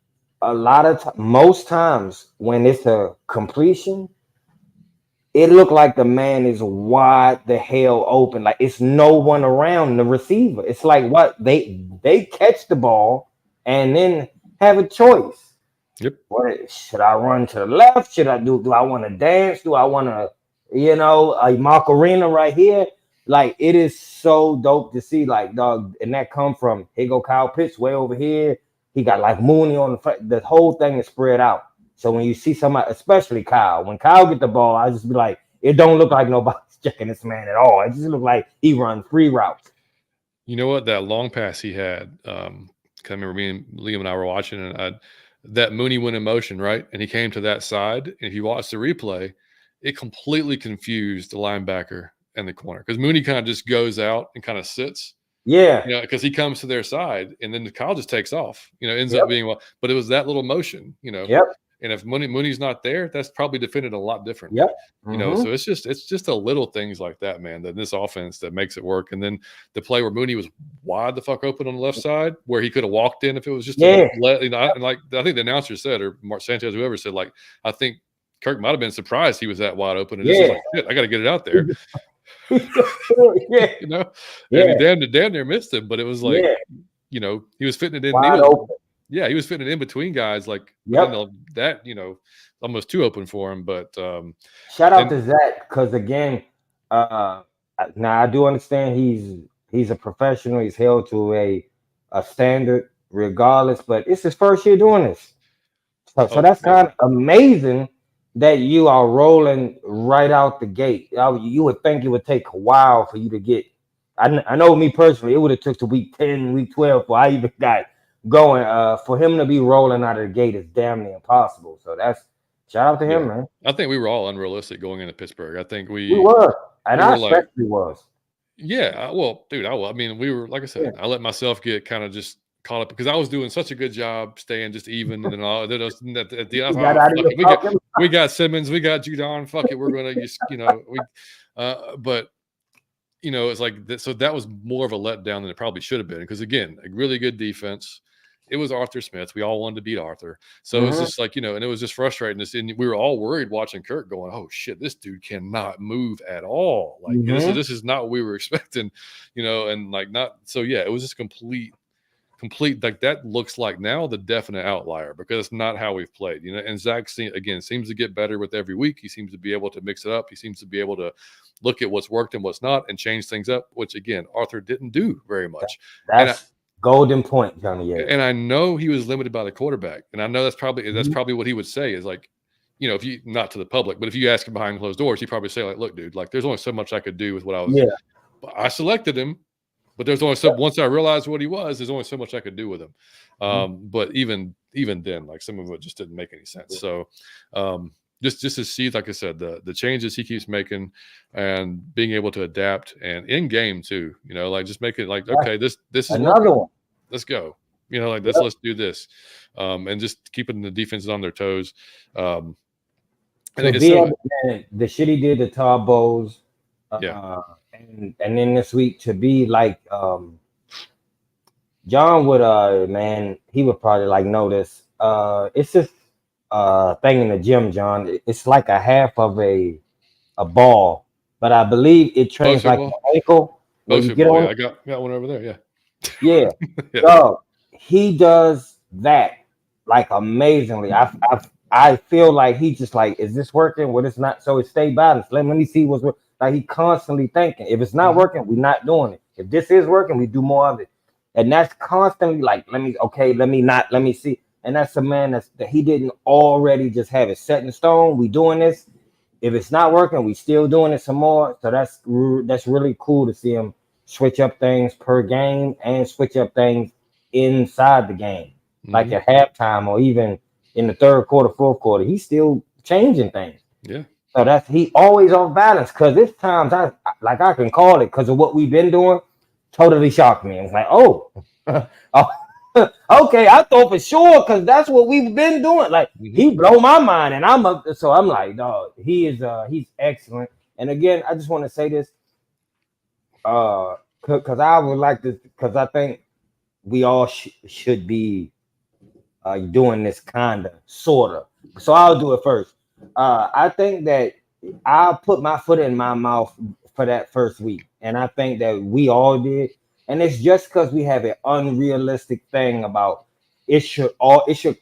most times when it's a completion, it looked like the man is wide the hell open, like it's no one around the receiver. It's like what they catch the ball and then have a choice. yep. What should I run to the left? Should I do I want to dance? Do I want to, a Macarena right here? Like it is so dope to see, like dog, and that come from here go Kyle Pitts way over here. He got like Mooney on the front. The whole thing is spread out. So when you see somebody, especially Kyle, when Kyle get the ball, I just be like, it don't look like nobody's checking this man at all. It just look like he run free routes. You know what? That long pass he had, 'cause I remember me and Liam and I were watching, and that Mooney went in motion, right? And he came to that side. And if you watch the replay, it completely confused the linebacker and the corner, because Mooney kind of just goes out and kind of sits. Yeah. Because he comes to their side, and then Kyle just takes off. Ends Yep. up being well, but it was that little motion. Yep. And if Mooney's not there, that's probably defended a lot differently. Yep. So it's just the little things like that, man, that this offense that makes it work. And then the play where Mooney was wide the fuck open on the left side, where he could have walked in if it was just and like I think the announcer said, or Mark Sanchez, whoever said, like, I think Kirk might have been surprised he was that wide open, and just was like, shit, I got to get it out there. And he damn near missed him, but it was like, he was fitting it in. He was fitting it in between guys, like that, almost too open for him. But shout out to Zach, because again, now I do understand he's a professional. He's held to a standard regardless, but it's his first year doing this. So that's kind of amazing that you are rolling right out the gate. You would think it would take a while for you to get. I know me personally, it would have took to week 10, week 12 before I even got going. For him to be rolling out of the gate is damn near impossible. So that's shout out to him, man. I think we were all unrealistic going into Pittsburgh. I think we were, and I especially was. Yeah, well, dude, I mean, we were, like I said, I let myself get kind of just caught up because I was doing such a good job staying just even and all. We got Simmons, we got Judon. Fuck it, we're gonna use, but it's like that. So that was more of a letdown than it probably should have been, because again, a really good defense. It was Arthur Smith. We all wanted to beat Arthur. So it's just like, and it was just frustrating. And we were all worried watching Kirk going, oh shit, this dude cannot move at all. Like this is not what we were expecting, and like not. So yeah, it was just complete, like that looks like now the definite outlier, because it's not how we've played, and Zach seems to get better with every week. He seems to be able to mix it up. He seems to be able to look at what's worked and what's not and change things up, which again, Arthur didn't do very much. That's golden point, Johnny. And I know he was limited by the quarterback, and I know that's probably what he would say is like, if you, not to the public, but if you ask him behind closed doors, he'd probably say like, look, dude, like there's only so much I could do with what I was. I selected him, but there's only once I realized what he was, there's only so much I could do with him. But even then, like some of it just didn't make any sense. So just to see, like I said, the changes he keeps making and being able to adapt, and in game too, like just make it like, okay, this is another one. Let's go. Like let's do this. And just keeping the defenses on their toes. The shit he did to Todd Bowles. And then this week to be like John would man, he would probably like notice. It's just thing in the gym, John. It's like a half of a ball, but I believe it trains like an ankle. You get on. I got one over there. Yeah. So he does that like amazingly. I feel like he just like, is this working? What it's not? So it stay balanced. Let me see what's working. Like he constantly thinking, if it's not working, we're not doing it. If this is working, we do more of it. And that's constantly like, let me see. And that's a man that he didn't already just have it set in stone. We doing this. If it's not working, we still doing it some more. So that's really cool to see him switch up things per game and switch up things inside the game. Like at halftime or even in the third quarter, fourth quarter, he's still changing things. Yeah. So he always off balance, because it's times I can call it because of what we've been doing. Totally shocked me. It's like, okay, I thought for sure, because that's what we've been doing. Like he blow my mind, and I'm like, dog, he's excellent. And again, I just want to say this, because I would like this, because I think we all should be doing this kind of sort of. So I'll do it first. I think that I'll put my foot in my mouth for that first week, and I think that we all did. And it's just because we have an unrealistic thing about it should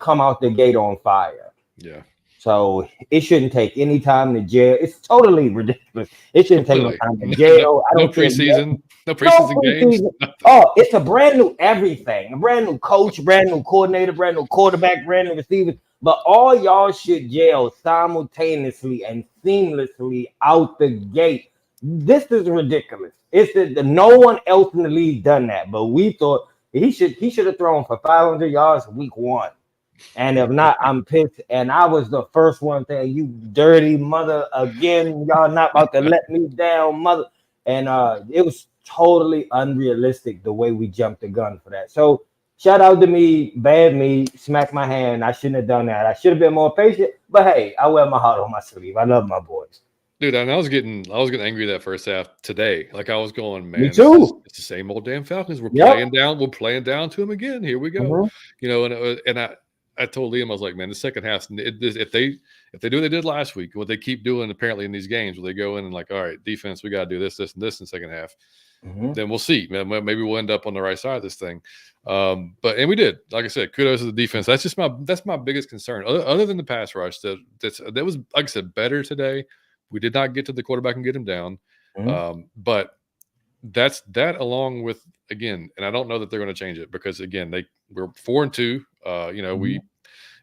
come out the gate on fire. Yeah. So it shouldn't take any time to jail. It's totally ridiculous. It shouldn't take no time to jail. No preseason games. Oh, it's a brand new everything. A brand new coach, brand new coordinator, brand new quarterback, brand new receiver. But all y'all should jail simultaneously and seamlessly out the gate. This is ridiculous. It's that no one else in the league done that, but we thought he should have thrown for 500 yards week 1. And if not, I'm pissed. And I was the first one saying, you dirty mother again. Y'all not about to let me down, mother. And it was totally unrealistic the way we jumped the gun for that. So shout out to me, bad me, smack my hand. I shouldn't have done that. I should have been more patient. But hey, I wear my heart on my sleeve. I love my boys. Dude, and I was getting angry that first half today. Like I was going, Me man, too. it's the same old damn Falcons. We're Yep. playing down to them again. Here we go. Mm-hmm. You know, and I told Liam, I was like, man, the second half, if they do what they did last week, what they keep doing apparently in these games, where they go in and like, all right, defense, we got to do this, this, and this in the second half. Mm-hmm. Then we'll see. Maybe we'll end up on the right side of this thing. And we did. Like I said, kudos to the defense. That's my biggest concern. Other than the pass rush, that was, like I said, better today. We did not get to the quarterback and get him down. Mm-hmm. But that's that, along with, again, and I don't know that they're going to change it, because again, we're 4-2. We,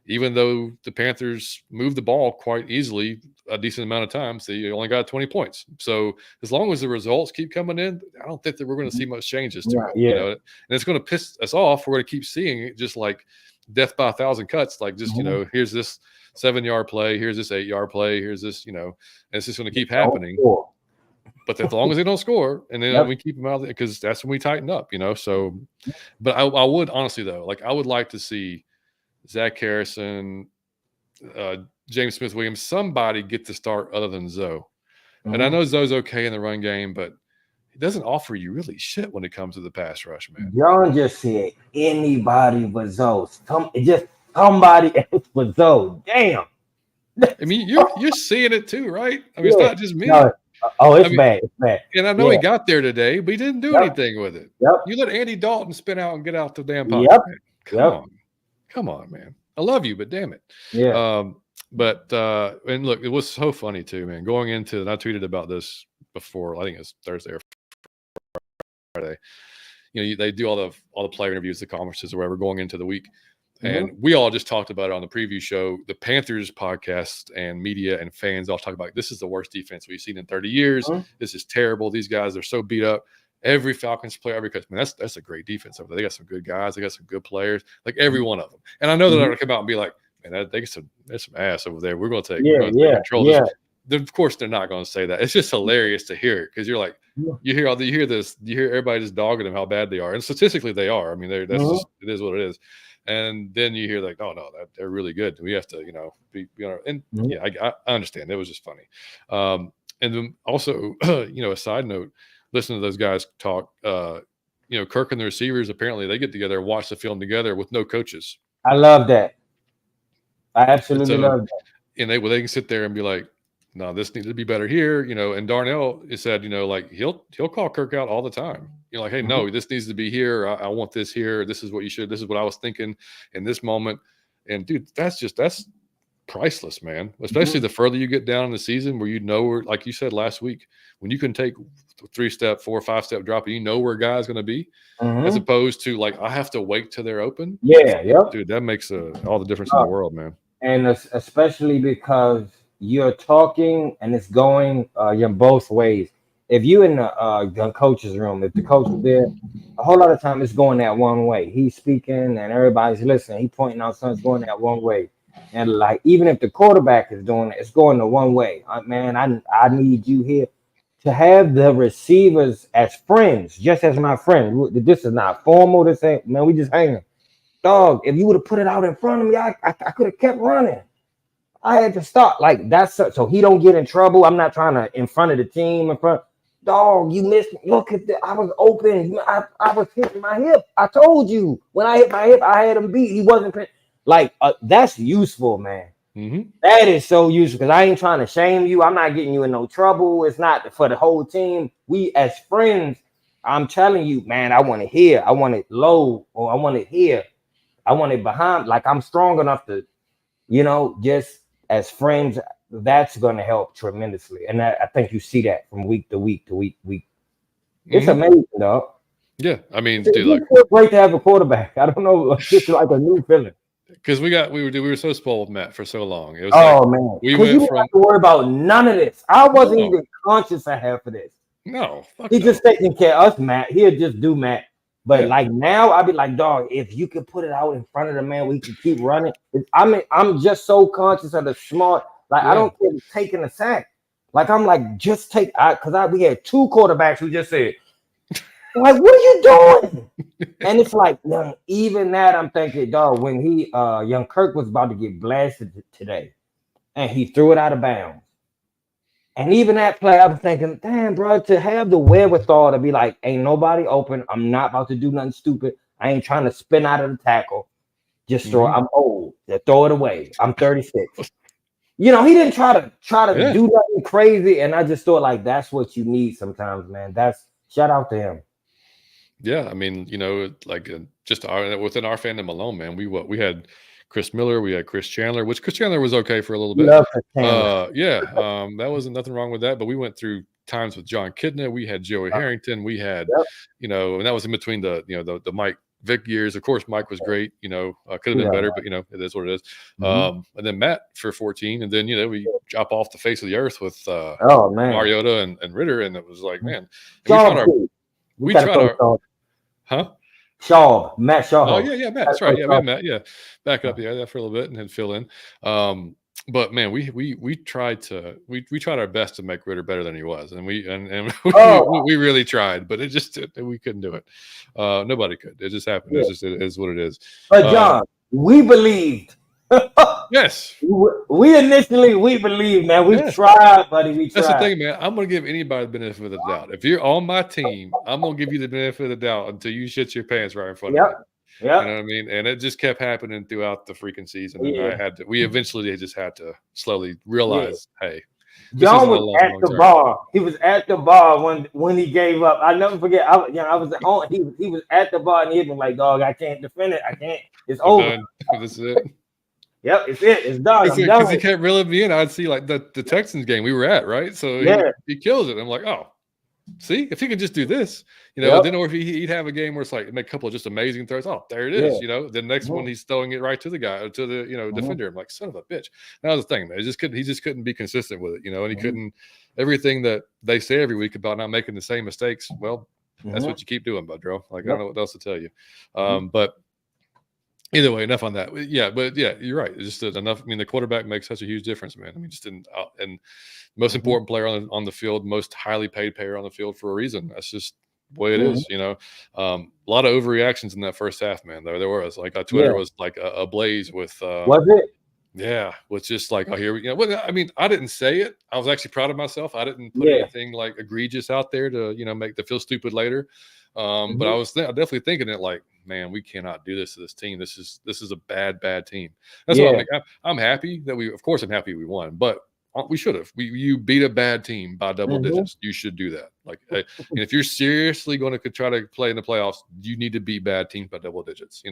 even though the Panthers moved the ball quite easily a decent amount of times, they only got 20 points. So as long as the results keep coming in, I don't think that we're going to see much changes to it. Yeah. You know, and it's going to piss us off. We're going to keep seeing it, just like death by 1,000 cuts. Like, just, here's this 7-yard play, here's this 8-yard play, here's this, and it's just going to keep happening. But as long as they don't score, and then we keep them out, because that's when we tighten up, So, but I would honestly, though, like, I would like to see Zach Harrison, James Smith-Williams, somebody get the start other than Zoe. And I know Zoe's okay in the run game, but he doesn't offer you really shit when it comes to the pass rush, man. John just said anybody but Zoe. Just somebody else but Zoe. Damn. I mean, you're seeing it too, right? I mean, it's not just me. No, it's bad. It's bad. And I know he got there today, but he didn't do anything with it. Yep. You let Andy Dalton spin out and get out the damn pocket. Yep. Come on, man. I love you, but damn it. Yeah. And look, it was so funny too, man. Going into, and I tweeted about this before, I think it's Thursday or Friday. They do all the player interviews, the conferences, or whatever, going into the week. And we all just talked about it on the preview show. The Panthers podcast and media and fans all talk about, this is the worst defense we've seen in 30 years. This is terrible. These guys are so beat up. Every Falcons player, every coach, man, that's a great defense over there. They got some good guys. They got some good players, like every one of them. And I know they're not going to come out and be like, man, there's some ass over there. We're going to take control. Yeah. Of course, they're not going to say that. It's just hilarious to hear it, because you're like, you hear everybody just dogging them how bad they are, and statistically they are. I mean, it is what it is. And then you hear like, oh no, they're really good. We have to, be and I understand. It was just funny. And then also, a side note, listening to those guys talk, Kirk and the receivers, apparently they get together and watch the film together with no coaches. I love that. I absolutely love that. And they can sit there and be like, no, this needs to be better here, and Darnell said, like he'll call Kirk out all the time. Like, hey, no, this needs to be here. I want this here. This is what you should. This is what I was thinking in this moment. And dude, that's priceless, man. Especially the further you get down in the season, where where, like you said last week, when you can take 3-step, 4 or 5-step drop, and where a guy's going to be, as opposed to like, I have to wait till they're open. Yeah, yep. Dude, that makes all the difference in the world, man. And especially because you're talking and it's going both ways. If you in the coach's room, if the coach is there, a whole lot of time it's going that one way. He's speaking and everybody's listening. He pointing out something's going that one way. And like, even if the quarterback is doing it, it's going the one way. Man, I need you here to have the receivers as friends, just as my friend. This is not formal. This ain't, man, we just hanging. Dog, if you would have put it out in front of me, I could have kept running. I had to stop. Like, that's so he don't get in trouble. I'm not trying to in front of the team. Dog, you missed me. Look at that. I was open. I was hitting my hip. I told you when I hit my hip, I had him beat. He wasn't like that's useful, man. That is so useful, because I ain't trying to shame you. I'm not getting you in no trouble. It's not for the whole team. We as friends, I'm telling you, man, I want it here. I want it low, or I want it here. I want it behind. Like, I'm strong enough to, just as friends, that's going to help tremendously. And I think you see that from week to week to week. It's amazing, dog. Yeah, I mean, dude, it feels great to have a quarterback. I don't know, it's just like a new feeling. Because we were so spoiled with Matt for so long. It was man, we went you don't have to worry about none of this. I wasn't even conscious of half of this. No, he's just taking care of us, Matt. He'll just do Matt. But like now, I'd be like, dog, if you could put it out in front of the man, we can keep running. I'm just so conscious of the smart. Like, I don't care taking a sack. Like I'm like, just take because we had 2 quarterbacks who just said, like, what are you doing? And it's like, even that I'm thinking, dog, when he young Kirk was about to get blasted today, and he threw it out of bounds. And even that play, I was thinking, damn, bro, to have the wherewithal to be like, ain't nobody open. I'm not about to do nothing stupid. I ain't trying to spin out of the tackle. Just throw. I'm old. Just throw it away. I'm 36. He didn't try to do nothing crazy. And I just thought like that's what you need sometimes, man. That's shout out to him. Yeah, I mean, like just within our fandom alone, man, we had Chris Miller, we had Chris Chandler, which Chris Chandler was okay for a little bit. That wasn't nothing wrong with that. But we went through times with John Kidna, we had Joey Harrington, we had, and that was in between the Mike Vick years. Of course, Mike was great. Could have been better, but it is what it is. And then Matt for 14, and then we drop off the face of the earth with Mariota and Ritter, and it was like, man, we tried our Shaw, Matt Shaw. Oh yeah, Matt. That's right. Yeah, we had Matt. Yeah, back up. Yeah, for a little bit and then fill in. But man, we tried our best to make Ritter better than he was, and we really tried, but we couldn't do it. Nobody could. It just happened. It is what it is. But John, we believed. Yes. We believe, man. We tried, buddy. We tried. That's the thing, man. I'm going to give anybody the benefit of the doubt. If you're on my team, I'm going to give you the benefit of the doubt until you shit your pants right in front of me. Yeah. You know what I mean? And it just kept happening throughout the freaking season. And we eventually just had to slowly realize, hey, John was at the bar. He was at the bar when he gave up. I never forget. I was at home. He was at the bar and he was like, dog, I can't defend it. I can't. It's over. This is it. Yep, it's it. It's done. Because he kept reeling me in. I'd see like the Texans game we were at, right? So he kills it. I'm like, oh, see, if he could just do this, then or if he'd have a game where it's like make a couple of just amazing throws. Oh, there it is. The next one he's throwing it right to the guy, to the defender. I'm like, son of a bitch. That was the thing, man. He just couldn't be consistent with it, and he couldn't everything that they say every week about not making the same mistakes. Well, that's what you keep doing, Budro. Like I don't know what else to tell you. But either way, enough on that. Yeah, but you're right. It's just enough. I mean, the quarterback makes such a huge difference, man. I mean, just and most important player on the field, most highly paid player on the field for a reason. That's just the way it is, A lot of overreactions in that first half, man. There was like Twitter was like a blaze with. Was it? Yeah, with just like I mean, I didn't say it. I was actually proud of myself. I didn't put anything like egregious out there to make them feel stupid later. But I was definitely thinking it like, man, we cannot do this to this team. This is a bad team. That's what I'm happy that I'm happy we won, but we should have. You beat a bad team by double digits. You should do that. Like, and if you're seriously going to try to play in the playoffs, you need to beat bad teams by double digits.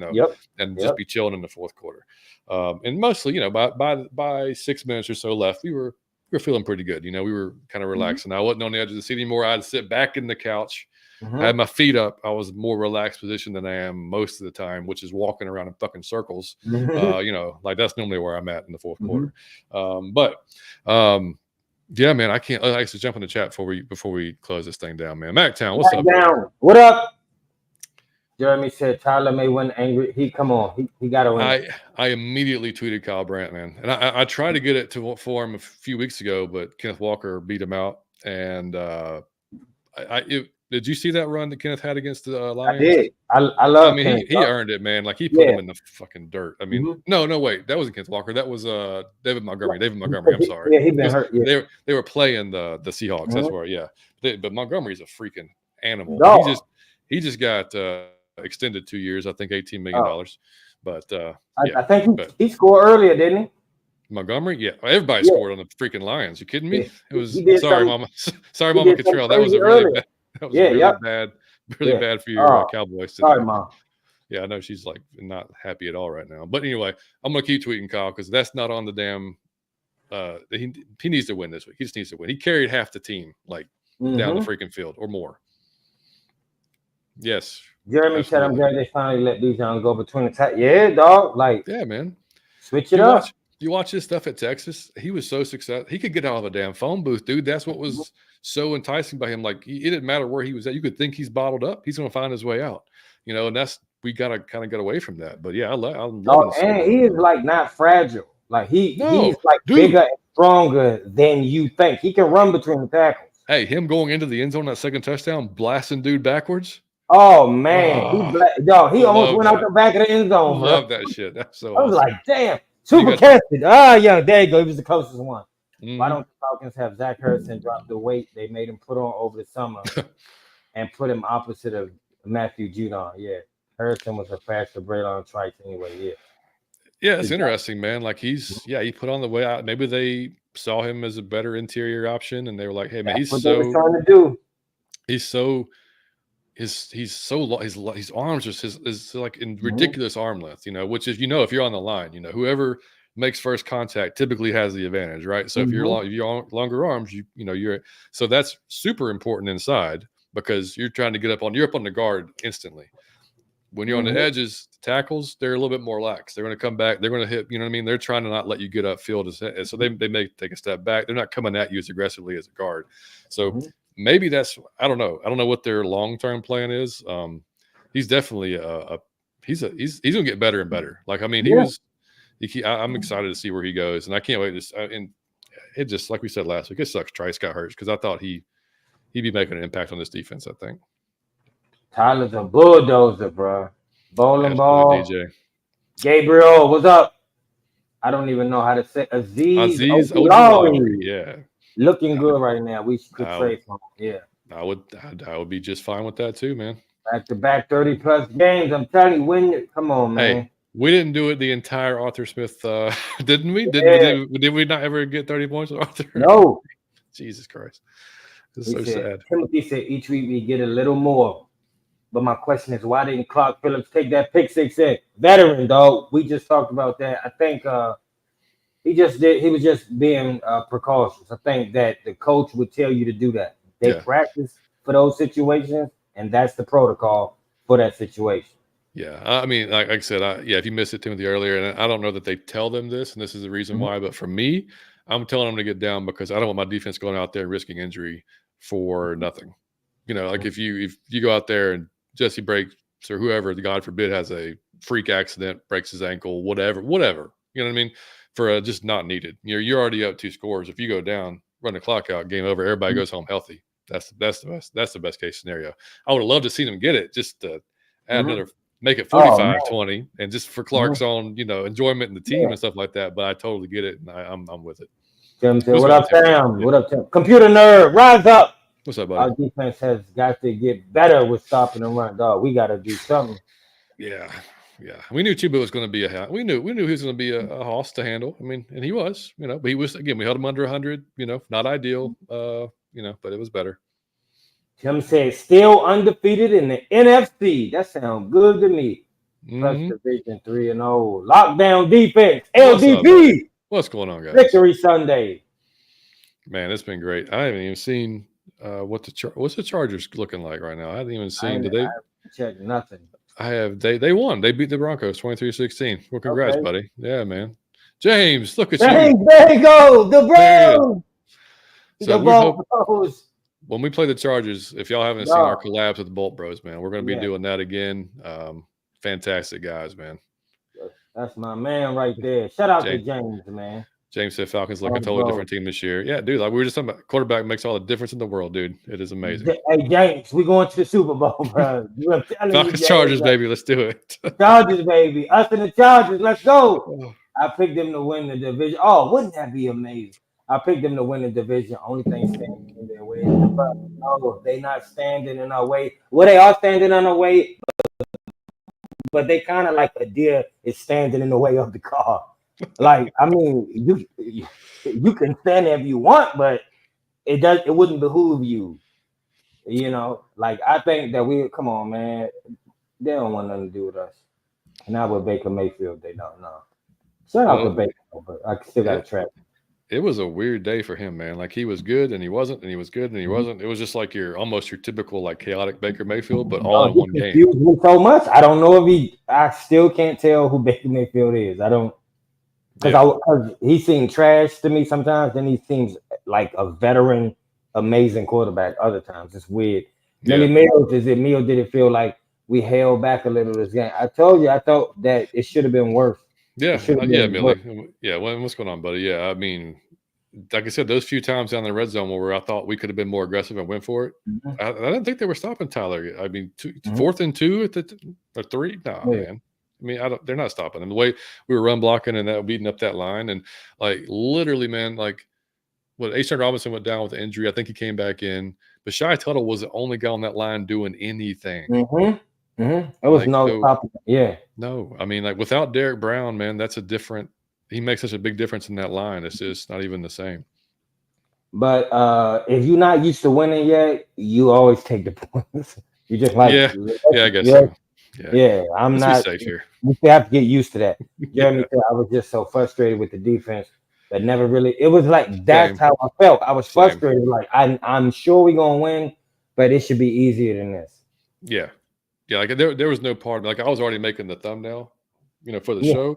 And just be chilling in the fourth quarter. And mostly, by 6 minutes or so left, we were feeling pretty good. We were kind of relaxing. I wasn't on the edge of the seat anymore. I'd sit back in the couch. I had my feet up. I was more relaxed position than I am most of the time, which is walking around in fucking circles. Like that's normally where I'm at in the fourth quarter. Yeah, man, I can't. I actually jump in the chat before we close this thing down, man. MacTown, what's up? What up? Jeremy said Tyler may win angry. He got to win. I immediately tweeted Kyle Brandt, man, and I tried to get it for him a few weeks ago, but Kenneth Walker beat him out, and did you see that run that Kenneth had against the Lions? I did. I love. I mean, he earned it, man. Like he put him in the fucking dirt. I mean, no, wait, that wasn't Kenneth Walker. That was David Montgomery. I'm sorry. Yeah, he's been hurt. Yeah. They were playing the Seahawks. That's where, but Montgomery's a freaking animal. Dog. He just got extended 2 years. I think $18 million. But I think he scored earlier, didn't he? Montgomery, everybody scored on the freaking Lions. You kidding me? It was sorry, Mama Cottrell. That was a really bad. That was really bad for your Cowboys today. Sorry, Mom. Yeah, I know she's like not happy at all right now. But anyway, I'm gonna keep tweeting Kyle because that's not on the damn. He needs to win this week. He just needs to win. He carried half the team down the freaking field or more. Yes. Jeremy said, "I'm glad they finally let Bijan go between the top." Yeah, dog. Like, man. Switch it up. You watch his stuff at Texas. He was so successful. He could get out of a damn phone booth, dude. That's what was so enticing by him. Like it didn't matter where he was at. You could think he's bottled up. He's going to find his way out. And we gotta kind of get away from that. But yeah, I'm loving and he is like not fragile. Like he's like bigger and stronger than you think. He can run between the tackles. Hey, him going into the end zone that second touchdown, blasting dude backwards. Oh man, Oh, he almost love went out that. the back of the end zone, bro. Love that shit. That's so I was awesome. like, damn, You super got casted. Yeah, there you go. He was the closest one. Why Mhm. don't the Falcons have Zach Harrison drop the weight they made him put on over the summer and put him opposite of Matthew Judon? Yeah, Harrison was a faster Braylon Trice anyway. Yeah, Yeah, it's good job. interesting, man. Like he put on the way out. Maybe they saw him as a better interior option, and they were like, "Hey, man, That's what they were trying to do. he's so he's so long. His arms just is like in Mhm. ridiculous arm length, which is if you're on the line, whoever makes first contact typically has the advantage, right? So Mhm. if you're on longer arms, you're so that's super important inside because you're up on the guard instantly. When you're on the Mhm. edges, tackles, they're a little bit more lax. They're going to come back. They're going to hit. You know what I mean? They're trying to not let you get upfield, so they may take a step back. They're not coming at you as aggressively as a guard. So Mhm. maybe that's I don't know. I don't know what their long term plan is. He's definitely he's going to get better and better. Like I mean, Yeah. I'm excited to see where he goes, and I can't wait to. And it just like we said last week, it sucks. Trice got hurt because I thought he'd be making an impact on this defense. I think Tyler's a bulldozer, bro. Bowling absolutely, ball. DJ. Gabriel, what's up? I don't even know how to say Aziz Aziz Ojulari, Ojulari. yeah. Looking good right now. We could I trade for him. Yeah. I would be just fine with that too, man. Back to back 30 plus games. I'm telling you, come on, Hey, man. we didn't do it the entire Arthur Smith, didn't we? Yeah. Did we not ever get 30 points with Arthur? No. Jesus Christ, it's He so said, sad. Timothy said each week we get a little more. But my question is, why didn't Clark Phillips take that pick six in? Veteran, dog. We just talked about that. I think he was just being precautious. I think that the coach would tell you to do that. They Yeah, practice for those situations, and that's the protocol for that situation. yeah. I mean, like I said, if you missed it, Timothy, earlier, and I don't know that they tell them this, and this is the reason Mhm. why, but for me, I'm telling them to get down because I don't want my defense going out there risking injury for nothing. Like if you go out there and Jesse breaks or whoever, God forbid, has a freak accident, breaks his ankle, whatever. You know what I mean? For just not needed. You're already up 2 scores. If you go down, run the clock out, game over, everybody goes home healthy. That's the best. That's the best case scenario. I would have loved to see them get it, just to add Mhm. another, make it Oh man. 45-20, and just for Mhm. Clark's own, enjoyment in the team Yeah. and stuff like that. But I totally get it, and I'm with it. Tim said, What's "What going on, up, Timothy? Sam? Yeah. What up, Tim? Computer nerd, rise up. What's up, buddy? Our defense has got to get better with stopping and run, dog. We got to do something." Yeah, yeah. We knew Chuba was going to be we knew he was going to be a hoss to handle. I mean, and he was, but he was again. We held him under 100. Not ideal. But it was better. Tim said, "Still undefeated in the NFC. That sounds good to me. Plus Hmm. Division 3-0. Lockdown defense. What's up, buddy? LDP. What's going on, guys? Victory Sunday." Man, it's been great. I haven't even seen what's the Chargers looking like right now. I haven't even I seen. ain't, Did I they? haven't checked nothing. I have. They won. They beat the Broncos 23-16. Well, congrats, Okay. buddy. Yeah, man. James, look at you. Dang, there you go. The There he is. Browns. So The we hope Broncos. when we play the Chargers, if y'all haven't seen our Dog. collabs with the Bolt Bros, man, we're going to be Yeah. doing that again. Fantastic guys, man. That's my man right there. Shout out to James, James, man. James said Falcons look a Oh, totally bro. different team this year. Yeah, dude. Like we were just talking about, quarterback makes all the difference in the world, dude. It is amazing. Hey, James, we going to the Super Bowl, bro. I'm telling you, Falcons, James, Chargers, baby. Let's do it. Chargers, baby. Us and the Chargers. Let's go. Oh, I picked them to win the division. Oh, wouldn't that be amazing? I picked them to win the division. Only thing standing in their way is the Bucks. No, they not standing in our way. Well, they are standing in our way, but they kind of like a deer is standing in the way of the car. Like, I mean, you can stand there if you want, but it wouldn't behoove you. Like I think that come on, man. They don't want nothing to do with us. Not with Baker Mayfield, they don't know. Shout out to well, Baker, but I still got to it, track. it was a weird day for him, man. Like he was good and he wasn't, and he was good and he Mhm. wasn't. It was just like your typical like chaotic Baker Mayfield, but all Oh, in he one game. confused me so much. I don't know if I still can't tell who Baker Mayfield is. I don't, Yeah, because he seems trash to me sometimes. Then he seems like a veteran, amazing quarterback. Other times, it's weird. Millie yeah, Mills, did it feel like we held back a little this game? I told you, I thought that it should have been worse. It yeah, should have yeah, been worse. Millie. Yeah, what's going on, buddy? Yeah, I mean, like I said, those few times down the red zone where I thought we could have been more aggressive and went for it, Mhm. I didn't think they were stopping Tyler. I mean, Mhm. 4th and 2 at or 3? No, Yeah. man. I mean, they're not stopping them. The way we were run blocking and that beating up that line, and like literally, man, like when Ashawn Robinson went down with an injury, I think he came back in. But Shy Tuttle was the only guy on that line doing anything. Mhm. Mhm. It was Like, no so stopping. Yeah. no, I mean, like without Derek Brown, man, that's a different. He makes such a big difference in that line. It's just not even the same. But if you're not used to winning yet, you always take the points. You just like, Yeah, yeah, I guess yeah, so. Yeah, yeah. I'm let's be not. safe here. We still have to get used to that. Jeremy Yeah, said I was just so frustrated with the defense that never really. It was like that's same, how I felt. I was same. frustrated. Like I'm sure we're gonna win, but it should be easier than this. Yeah, yeah. Like there was no part. Like I was already making the thumbnail, for the Yeah, show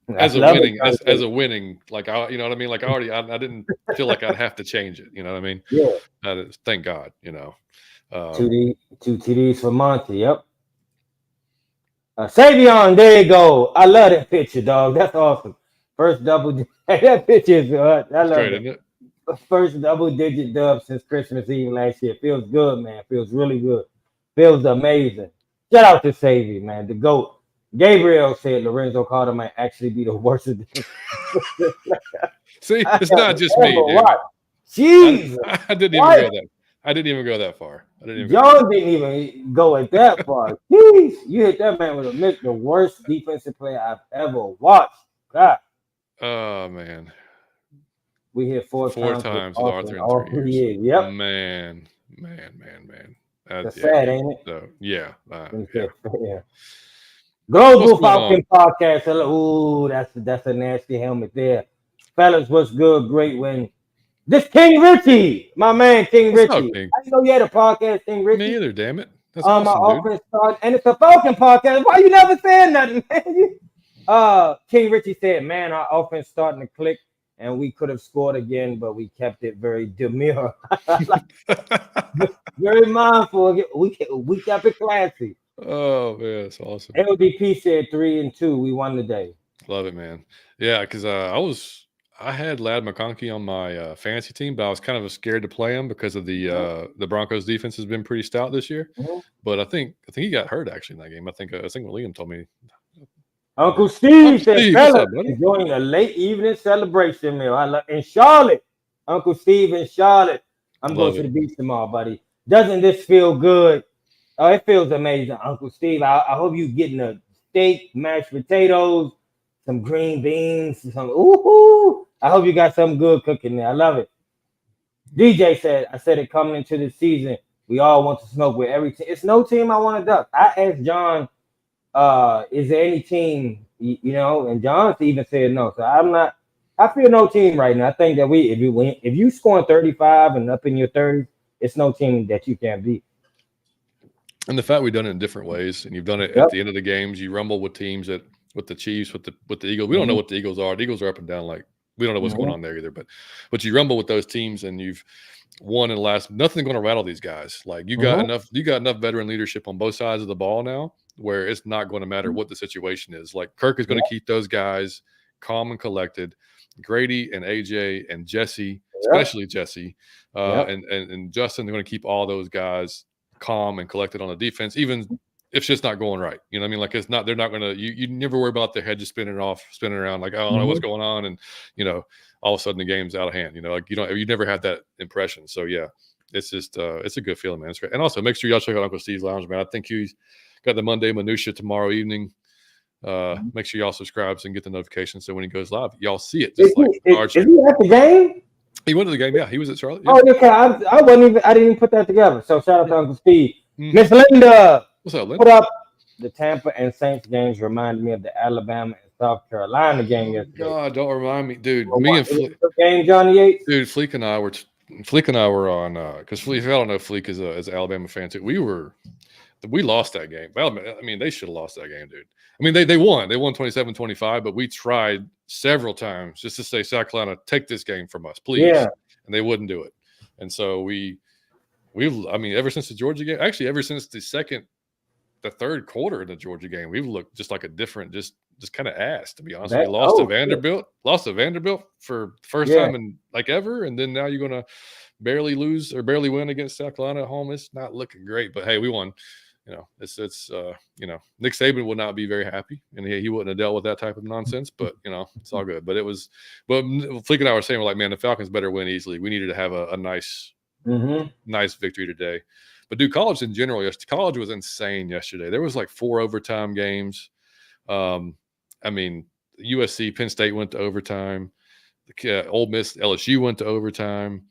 I love it. as a winning. Like you know what I mean. Like I didn't feel like I'd have to change it. You know what I mean? Yeah, Thank God. two TDs for Monty. Yep. Savion, there you go. I love that picture, dog. That's awesome. First double. That picture is. I It's love great, it. isn't it? First double-digit dub since Christmas Eve last year. Feels good, man. Feels really good. Feels amazing. Shout out to Savy, man. The GOAT. Gabriel said Lorenzo Carter might actually be the worst of them. See, I it's have not just me, ever damn it. watched. Jesus. I didn't even What? go that. I didn't even go that far. I didn't even go that far. John didn't even go at that far. Jeez. You hit that man with a miss, the worst defensive player I've ever watched. God. Oh man, We hit four 4 times with times with Arthur in Arthur in all 3 three years. years. Yep. Man. That's Yeah. sad, ain't it? So yeah, When yeah. he said, yeah. What's Global going on? Falcon podcast. Ooh, that's a nasty helmet there. Fellas, what's good? Great win. This King Richie, my man King What's up, Richie. King? I didn't know you had a podcast, King Me Richie. either. Damn it. That's My awesome, dude. offense started, and it's a Falcon podcast. Why you never saying nothing, man? King Richie said, man, our offense starting to click, and we could have scored again, but we kept it very demure. Very mindful. We kept it classy. Oh man, that's awesome. LDP said 3-2. We won today. Love it, man. Yeah, because I had Lad McConkey on my fantasy team, but I was kind of scared to play him because of the Broncos defense has been pretty stout this year. Mhm. But I think he got hurt actually in that game. I think Liam told me. Uncle Steve said, Steve, what's fellas, up, buddy? enjoying a late evening celebration meal. I love in Charlotte. Uncle Steve in Charlotte. I'm going Love to it. the beach tomorrow, buddy. Doesn't this feel good? Oh, it feels amazing, Uncle Steve. I hope you getting a steak, mashed potatoes, some green beans, some ooh. I hope you got something good cooking there. I love it. DJ said, I said it coming into the season. We all want to smoke with every team. It's no team I want to duck. I asked John, is there any team, and John even said no. So I feel no team right now. I think that if you scoring 35 and up in your 30s, it's no team that you can't beat. And the fact we've done it in different ways, and you've done it Yep. at the end of the games, you rumble with teams with the Chiefs, with the Eagles. We don't know what the Eagles are. The Eagles are up and down. Like we don't know what's going on there either. But you rumble with those teams, and you've won in the last. Nothing's going to rattle these guys. Like you got enough. You got enough veteran leadership on both sides of the ball now, where it's not going to matter what the situation is. Like Kirk is going to keep those guys calm and collected. Grady and AJ and Jesse, especially Jesse, and Justin, they're going to keep all those guys calm and collected on the defense, even if it's just not going right. You know what I mean? Like it's not, they're not going to, you never worry about their head just spinning around. Like, I don't know what's going on. And, all of a sudden the game's out of hand, like you never had that impression. So yeah, it's just, it's a good feeling, man. It's great. And also make sure y'all check out Uncle Steve's Lounge, man. I think he's got the Monday Minutia tomorrow evening. Make sure y'all subscribe and get the notifications. So when he goes live, y'all see it. Just Is he at the game? He went to the game. Yeah, he was at Charlotte. Yeah. Oh, okay. I didn't even put that together. So shout out to Uncle Steve. Miss Linda. What's up, Linda? What up? The Tampa and Saints games remind me of the Alabama and South Carolina game yesterday. God, don't remind me, dude. Me and Fleek. Game, Johnny Yates. Dude, Fleek and I were on because Fleek. I don't know if Fleek is an Alabama fan too. We lost that game. Well, I mean, they should have lost that game, dude. I mean, they won. They won 27-25, but we tried several times just to say, South Carolina, take this game from us, please. Yeah. And they wouldn't do it. And so ever since the Georgia game, actually ever since the third quarter of the Georgia game, we've looked just like a different, just just kind of ass, to be honest with you. Lost to Vanderbilt for the first time in like ever, and then now you're gonna barely lose or barely win against South Carolina at home. It's not looking great, but hey, we won. It's Nick Saban would not be very happy, and he wouldn't have dealt with that type of nonsense. But it's all good. But Fleek and I were saying, we're like, man, the Falcons better win easily. We needed to have a nice victory today. But dude, college in general, college was insane yesterday. There was like 4 overtime games. I mean, USC, Penn State went to overtime. Ole Miss, LSU went to overtime.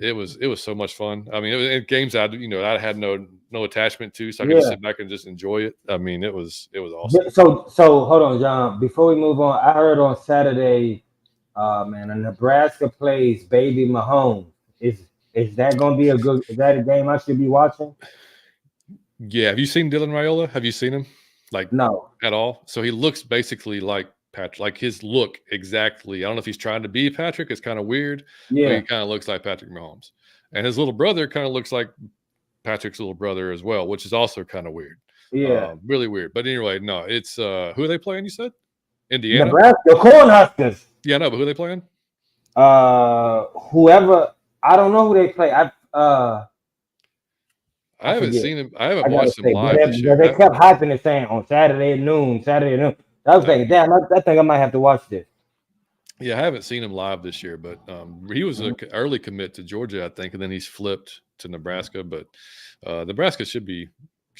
It was so much fun. I mean, it was games I had no attachment to, so I could just sit back and just enjoy it. I mean, it was awesome. So hold on, John. Before we move on, I heard on Saturday, man, Nebraska plays Baby Mahomes. Is that going to be is that a game I should be watching? Yeah. Have you seen Dylan Raiola? Have you seen him? Like, no, at all. So he looks basically like Patrick, like his look exactly. I don't know if he's trying to be Patrick. It's kind of weird. Yeah, but he kind of looks like Patrick Mahomes, and his little brother kind of looks like Patrick's little brother as well, which is also kind of weird. Yeah, really weird. But anyway, no, it's who are they playing? You said Indiana, Nebraska, Cornhuskers. Yeah, no, but who are they playing? Whoever. I don't know who they play. I haven't seen him. I haven't watched him live this year. They kept hyping it, saying on Saturday at noon. I was thinking, damn, I think I might have to watch this. Yeah, I haven't seen him live this year, but he was an early commit to Georgia, I think, and then he's flipped to Nebraska. But Nebraska should be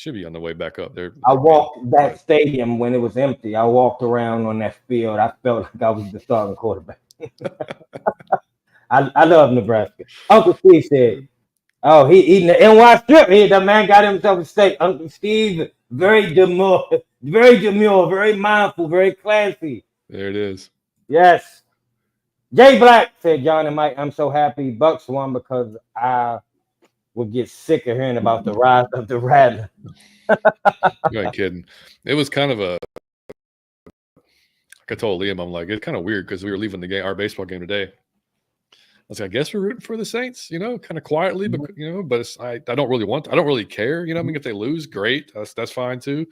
on the way back up there. I walked that stadium when it was empty. I walked around on that field. I felt like I was the starting quarterback. I love Nebraska. Uncle Steve said, "Oh, he eating the NY strip. The man got himself a steak." Uncle Steve, very demure, very mindful, very classy. There it is. Yes. Jay Black said, "John and Mike, I'm so happy Bucks won because I would get sick of hearing about the rise of the Rattler." You ain't kidding. It was kind of like I told Liam, I'm like, it's kind of weird because we were leaving our baseball game today. I was like, I guess we're rooting for the Saints, kind of quietly, but but I don't really care. I mean, if they lose, great. That's fine too.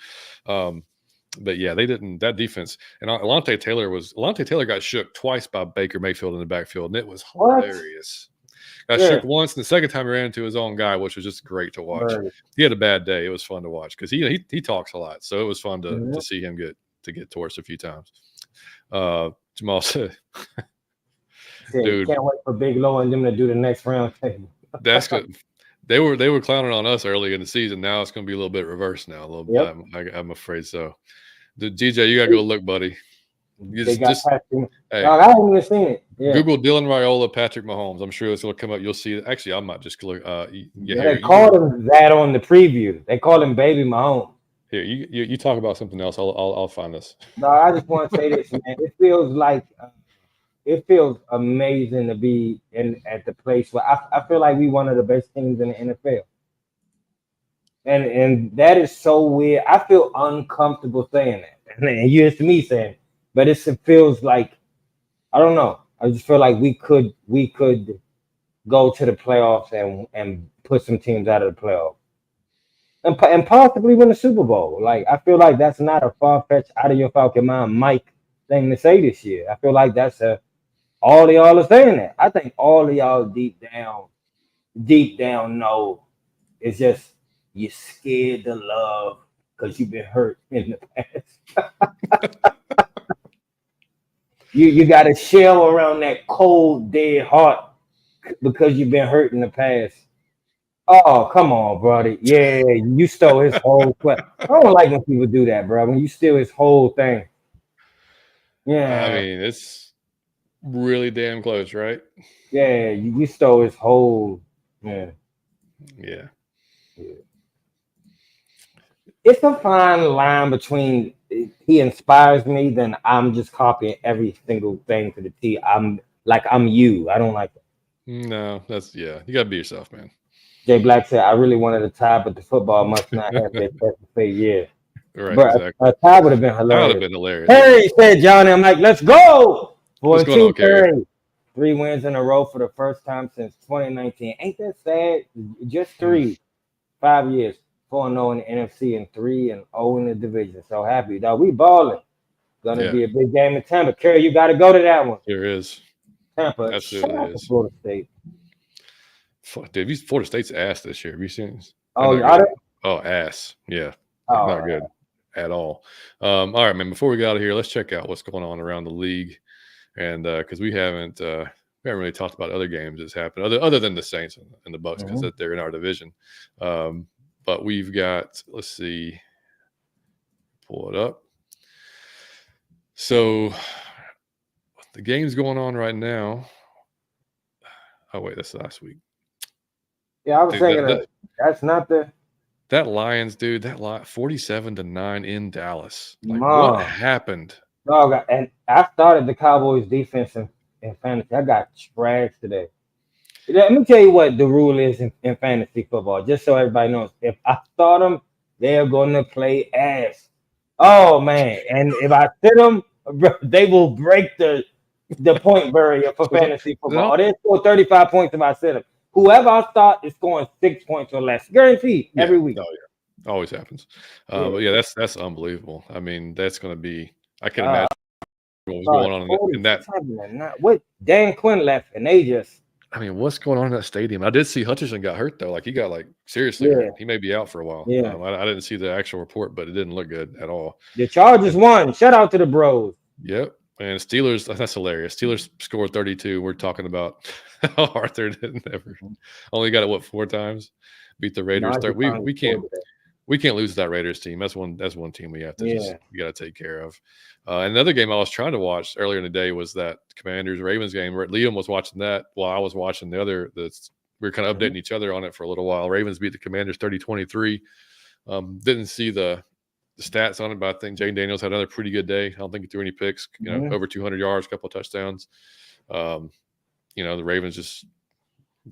But yeah, they didn't. That defense and Alontae Taylor got shook twice by Baker Mayfield in the backfield, and it was hilarious. Got shook once, and the second time he ran into his own guy, which was just great to watch. Right. He had a bad day. It was fun to watch because he talks a lot, so it was fun to see him get torched a few times. Jamal said. Dude, can't wait for Big Low and them to do the next round. That's good. They were clowning on us early in the season. Now it's going to be a little bit reversed now. A little bit. I'm afraid so. DJ, you got to go look, buddy. Hey, I haven't even seen it. Yeah. Google Dylan Raiola, Patrick Mahomes. I'm sure it's going to come up. You'll see it. Actually, I might just look. They called him that on the preview. They called him Baby Mahomes. Here, you talk about something else. I'll find this. No, I just want to say this, man. It feels amazing to be at the place where I feel like we one of the best teams in the NFL. And that is so weird. I feel uncomfortable saying that. And here's me saying, but it feels like, I don't know. I just feel like we could go to the playoffs and put some teams out of the playoffs. And possibly win the Super Bowl. Like, I feel like that's not a far-fetched, out of your Falcon mind Mike thing to say this year. I feel like that's all of y'all are saying that. I think all of y'all deep down know it's just you're scared to love because you've been hurt in the past. you got a shell around that cold, dead heart because you've been hurt in the past. Oh, come on, brother. Yeah, you stole his whole play. I don't like when people do that, bro. When you steal his whole thing. Yeah. I mean, it's really damn close, right? Yeah, you stole his whole. Yeah. It's a fine line between he inspires me, then I'm just copying every single thing to the T. I'm you. I don't like that. No, you gotta be yourself, man. Jay Black said, I really wanted a tie, but the football must not have been to say yeah. Right, but exactly. A tie would have been hilarious. That would have been hilarious. Hey, said Johnny. I'm like, let's go. 4-2. 3 wins in a row for the first time since 2019. Ain't that sad? Just 5 years. 4-0 in the NFC and 3-0 in the division. So happy, dog. We balling. Gonna be a big game in Tampa. Kerry, you got to go to that one. There is. Tampa. Absolutely Shout out to is. Florida State. Dude, Florida State's ass this year. Have you seen this? Oh, got it? Oh, ass. Yeah. Oh, Not good at all. All right, man. Before we get out of here, let's check out what's going on around the league. And because we haven't really talked about other games that's happened other than the Saints and the Bucks because they're in our division. But we've got, let's see, pull it up. So the game's going on right now. Oh, wait, that's last week. Yeah, I was thinking that's not that Lions, dude. That 47-9 in Dallas. Like, what happened? Dog, and I started the Cowboys defense in fantasy. I got trashed today. Let me tell you what the rule is in fantasy football, just so everybody knows. If I start them, they're going to play ass. Oh, man. And if I sit them, they will break the point barrier for fantasy football. They score 35 points if I sit them. Whoever I start is scoring 6 points or less. Guaranteed every week. Oh, yeah. Always happens. But yeah, that's unbelievable. I mean, that's going to be – I can imagine what was going on in that. What Dan Quinn left, and they just – I mean, what's going on in that stadium? I did see Hutchinson got hurt, though. Like, he got, seriously hurt. He may be out for a while. Yeah. I didn't see the actual report, but it didn't look good at all. The Chargers won. Shout out to the bros. Yep. And Steelers, that's hilarious. Steelers scored 32. We're talking about how Arthur didn't ever only got it 4 times. Beat the Raiders. We can't lose that Raiders team. That's one team we have to we got to take care of. Another game I was trying to watch earlier in the day was that Commanders Ravens game where Liam was watching that while I was watching the other. We were kind of updating each other on it for a little while. Ravens beat the Commanders 30-23. Didn't see the stats on it, but I think Jane Daniels had another pretty good day. I don't think he threw any picks, over 200 yards, a couple of touchdowns. The Ravens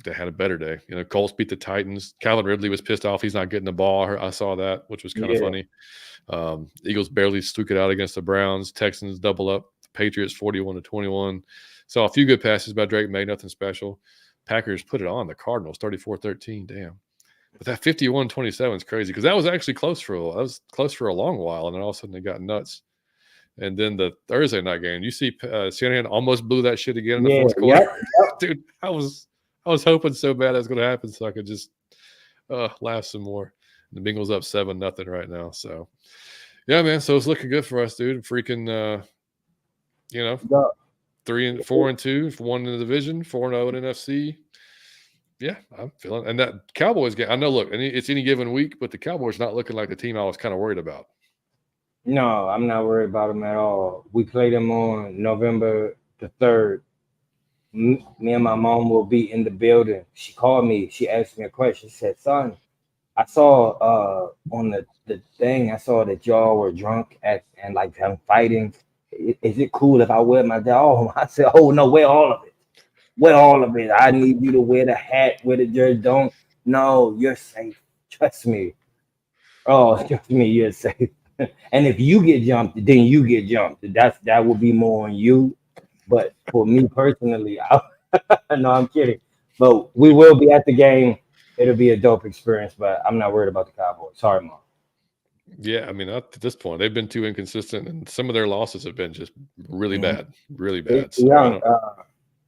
they had a better day. Colts beat the Titans. Calvin Ridley was pissed off. He's not getting the ball. I saw that, which was kind of funny. Eagles barely stuck it out against the Browns. Texans double up. The Patriots 41-21. Saw a few good passes by Drake May, nothing special. Packers put it on the Cardinals 34-13. Damn. But that 51-27 is crazy because that was actually close for a long while, and then all of a sudden they got nuts. And then the Thursday night game, you see Shanahan almost blew that shit again in the fourth quarter. Yep. Dude, I was hoping so bad that was going to happen so I could just laugh some more. The Bengals up 7-0 right now. So, yeah, man. So it's looking good for us, dude. Freaking, 3-4-2, 1 in the division, 4-0 in NFC. Yeah, I'm feeling. And that Cowboys game, I know. Look, it's any given week, but the Cowboys not looking like the team I was kind of worried about. No, I'm not worried about them at all. We play them on November the 3rd. Me and my mom will be in the building. She called me. She asked me a question. She said, "Son, I saw on the thing, I saw that y'all were drunk and like them fighting. Is it cool if I wear my dog?" I said, "Oh no, wear all of it. Wear all of it. I need you to wear the hat, wear the jersey. Don't. No, you're safe. Trust me. Oh, trust me, you're safe. And if you get jumped, then you get jumped. That will be more on you. But for me personally, no, I'm kidding. But we will be at the game. It'll be a dope experience, but I'm not worried about the Cowboys. Sorry, Mom." Yeah, I mean, at this point, they've been too inconsistent, and some of their losses have been just really bad, really bad. So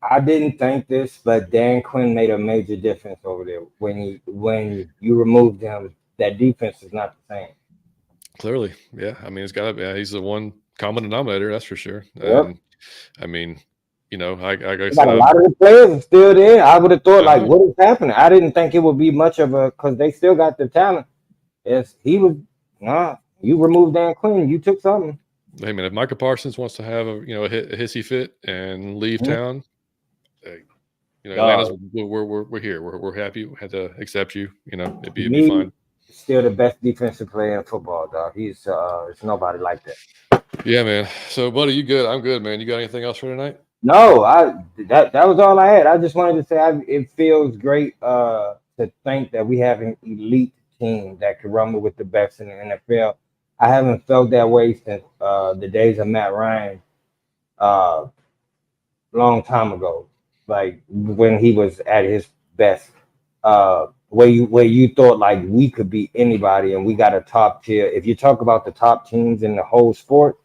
I didn't think this, but Dan Quinn made a major difference over there. When you removed him, that defense is not the same. Clearly, yeah. I mean, it's got to be. He's the one common denominator, that's for sure. Yep. I mean, I got a lot of the players are still there. I would have thought, what is happening? I didn't think it would be much of because they still got the talent. You removed Dan Quinn, you took something. Hey man, if Micah Parsons wants to have a hissy fit and leave town, Atlanta's, we're here. We're happy. We had to accept you. It'd be fine. Still the best defensive player in football, dog. He's it's nobody like that. Yeah, man. So, buddy, you good? I'm good, man. You got anything else for tonight? No, that was all I had. I just wanted to say it feels great to think that we have an elite team that could rumble with the best in the NFL. I haven't felt that way since the days of Matt Ryan, long time ago, like when he was at his best. Where you thought like we could beat anybody and we got a top tier. If you talk about the top teams in the whole sport,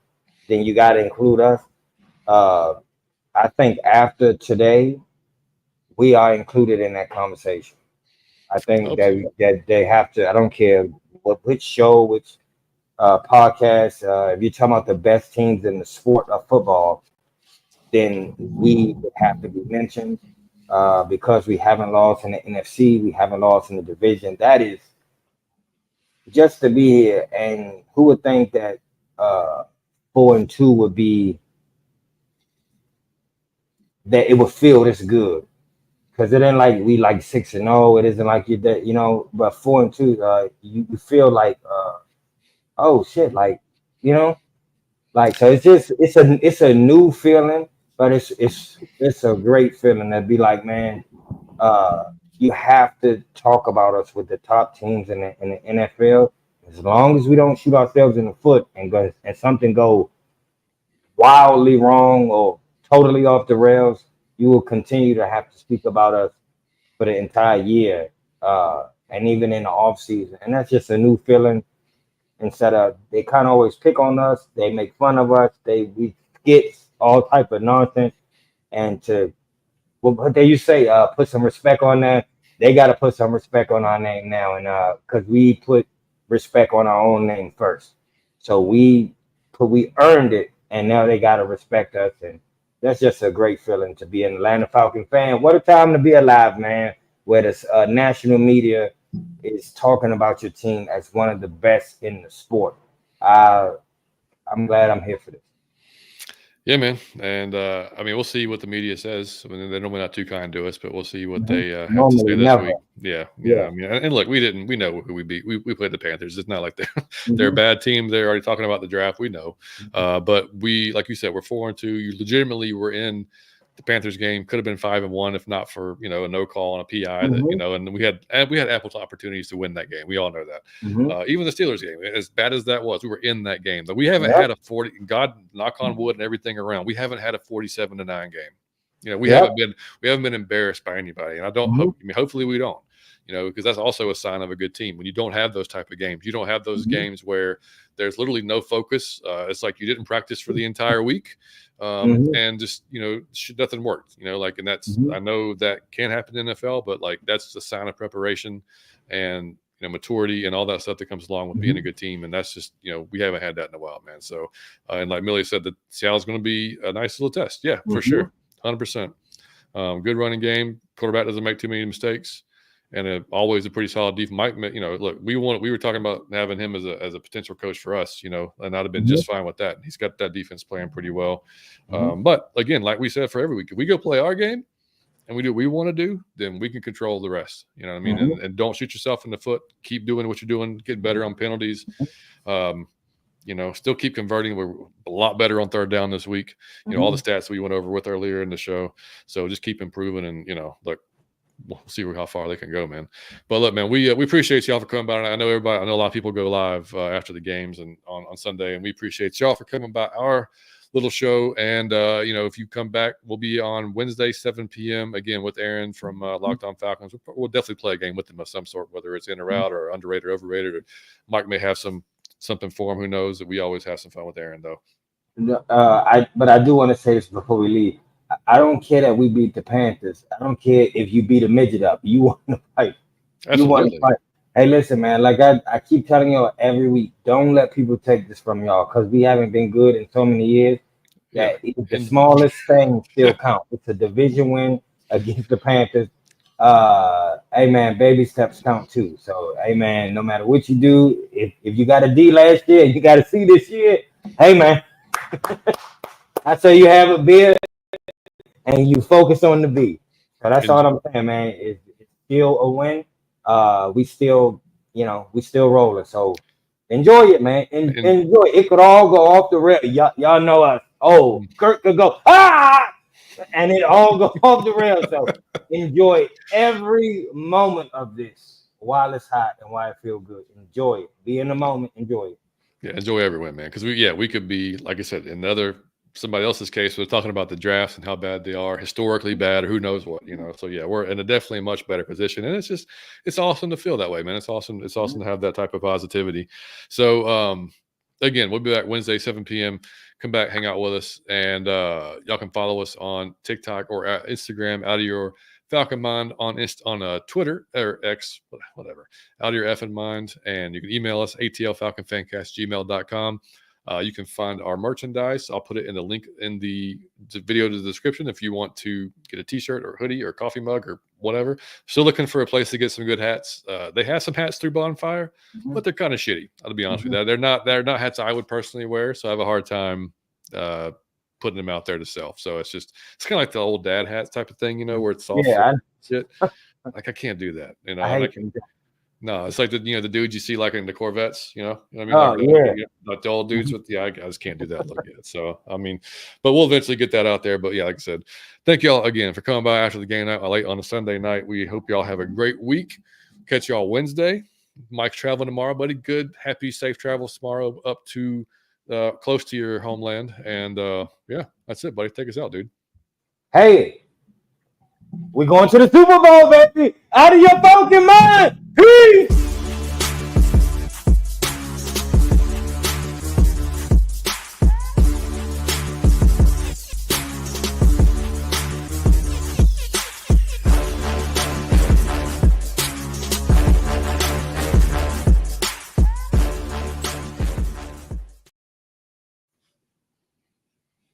then you got to include us. I think after today, we are included in that conversation. I think Hope so. that they have to. I don't care which show, which podcast. If you're talking about the best teams in the sport of football, then we would have to be mentioned because we haven't lost in the NFC, we haven't lost in the division. That is just to be here. And who would think that 4-2 would be that it would feel this good? Because it ain't like we like 6-0. It isn't like you that But 4-2, you feel like oh shit, like you know, like so. It's a new feeling, but it's a great feeling to be like, man, uh, you have to talk about us with the top teams in the NFL. As long as we don't shoot ourselves in the foot and something go wildly wrong or totally off the rails, you will continue to have to speak about us for the entire year, and even in the off season. And that's just a new feeling. Instead of they kind of always pick on us, they make fun of us, we get all type of nonsense, and to what they you say, put some respect on that. They got to put some respect on our name now, and because we put respect on our own name first, so we earned it, and now they got to respect us, and that's just a great feeling to be an Atlanta Falcon fan. What a time to be alive, man! Where the national media is talking about your team as one of the best in the sport. I'm glad I'm here for this. Yeah, man. And I mean, we'll see what the media says. I mean, they're normally not too kind to us, but we'll see what they have to Normally, say this never. week. Yeah. I mean, and look, we know who we beat. We played the Panthers. It's not like they're a bad team. They're already talking about the draft. We know, but we, like you said, we're 4-2. You legitimately were in the Panthers game. Could have been 5-1 if not for a no call on a PI that and we had ample opportunities to win that game. We all know that. Even the Steelers game, as bad as that was, we were in that game. But we haven't had a 40. God, knock on wood and everything around. We haven't had a 47-9 game. We haven't been embarrassed by anybody, and I don't hope. I mean, hopefully we don't. Because that's also a sign of a good team when you don't have those type of games. You don't have those games where there's literally no focus. It's like you didn't practice for the entire week, and just nothing worked. And that's I know that can happen in the NFL, but like that's the sign of preparation and maturity and all that stuff that comes along with being a good team. And that's just we haven't had that in a while, man. So and like Millie said, that Seattle's going to be a nice little test. Yeah, for sure, 100%. Good running game. Quarterback doesn't make too many mistakes. And always a pretty solid defense. Mike, look, we were talking about having him as a potential coach for us, and I'd have been just fine with that. He's got that defense playing pretty well. But again, like we said, for every week, if we go play our game and we do what we want to do, then we can control the rest. You know what I mean? And don't shoot yourself in the foot. Keep doing what you're doing. Get better on penalties. Still keep converting. We're a lot better on third down this week. All the stats we went over with earlier in the show. So just keep improving and, look, we'll see how far they can go, man. But look, man, we appreciate y'all for coming by. I know a lot of people go live after the games and on Sunday, and we appreciate y'all for coming by our little show. And if you come back, we'll be on Wednesday 7 p.m. again with Aaron from Locked On Falcons. We'll definitely play a game with him of some sort, whether it's in or out or underrated or overrated. Or Mike may have something for him. Who knows? That we always have some fun with Aaron, though. But I do want to say this before we leave. I don't care that we beat the Panthers. I don't care if you beat a midget up. You want to fight. Absolutely. You want to fight. Hey, listen, man. Like I keep telling y'all every week, don't let people take this from y'all because we haven't been good in so many years. The smallest thing still counts. It's a division win against the Panthers. Hey, man, baby steps count too. So, hey, man, no matter what you do, if you got a D last year, you got a C this year. Hey, man, I say you have a beer. And you focus on the B. So that's all I'm saying, man. It's still a win. We still rolling. So enjoy it, man. Enjoy it. It could all go off the rail. Y'all know us. Oh, Kurt could go, and it all go off the rail. So enjoy every moment of this while it's hot and while it feels good. Enjoy it. Be in the moment. Enjoy it. Yeah, enjoy every win, man. Because we could be, like I said, somebody else's case, we're talking about the drafts and how bad they are, historically bad, or who knows what, So yeah, we're in a definitely much better position, and it's awesome to feel that way, man. It's awesome to have that type of positivity. So again, we'll be back Wednesday, 7 p.m. Come back, hang out with us, and y'all can follow us on TikTok or Instagram. Out of your Falcon Mind on Twitter or X, whatever. Out of your effing mind, and you can email us atlfalconfancast@gmail.com. You can find our merchandise. I'll put it in the link in the video to the description if you want to get a t-shirt or hoodie or coffee mug or whatever. Still looking for a place to get some good hats. They have some hats through Bonfire, but they're kind of shitty. I'll be honest with you. They're not hats I would personally wear, so I have a hard time putting them out there to sell. So it's kind of like the old dad hats type of thing, where it's all shit. Like I can't do that, I hate no, it's like the dudes you see like in the Corvettes, you know what I mean? Oh, Like the old dudes with I just can't do that look yet. So I mean, but we'll eventually get that out there. But yeah, like I said, thank y'all again for coming by after the game night late on a Sunday night. We hope y'all have a great week. Catch y'all Wednesday. Mike's traveling tomorrow, buddy. Good, happy, safe travels tomorrow up to close to your homeland. And yeah, that's it, buddy. Take us out, dude. Hey, we're going to the Super Bowl, baby. Out of your fucking mind. Peace.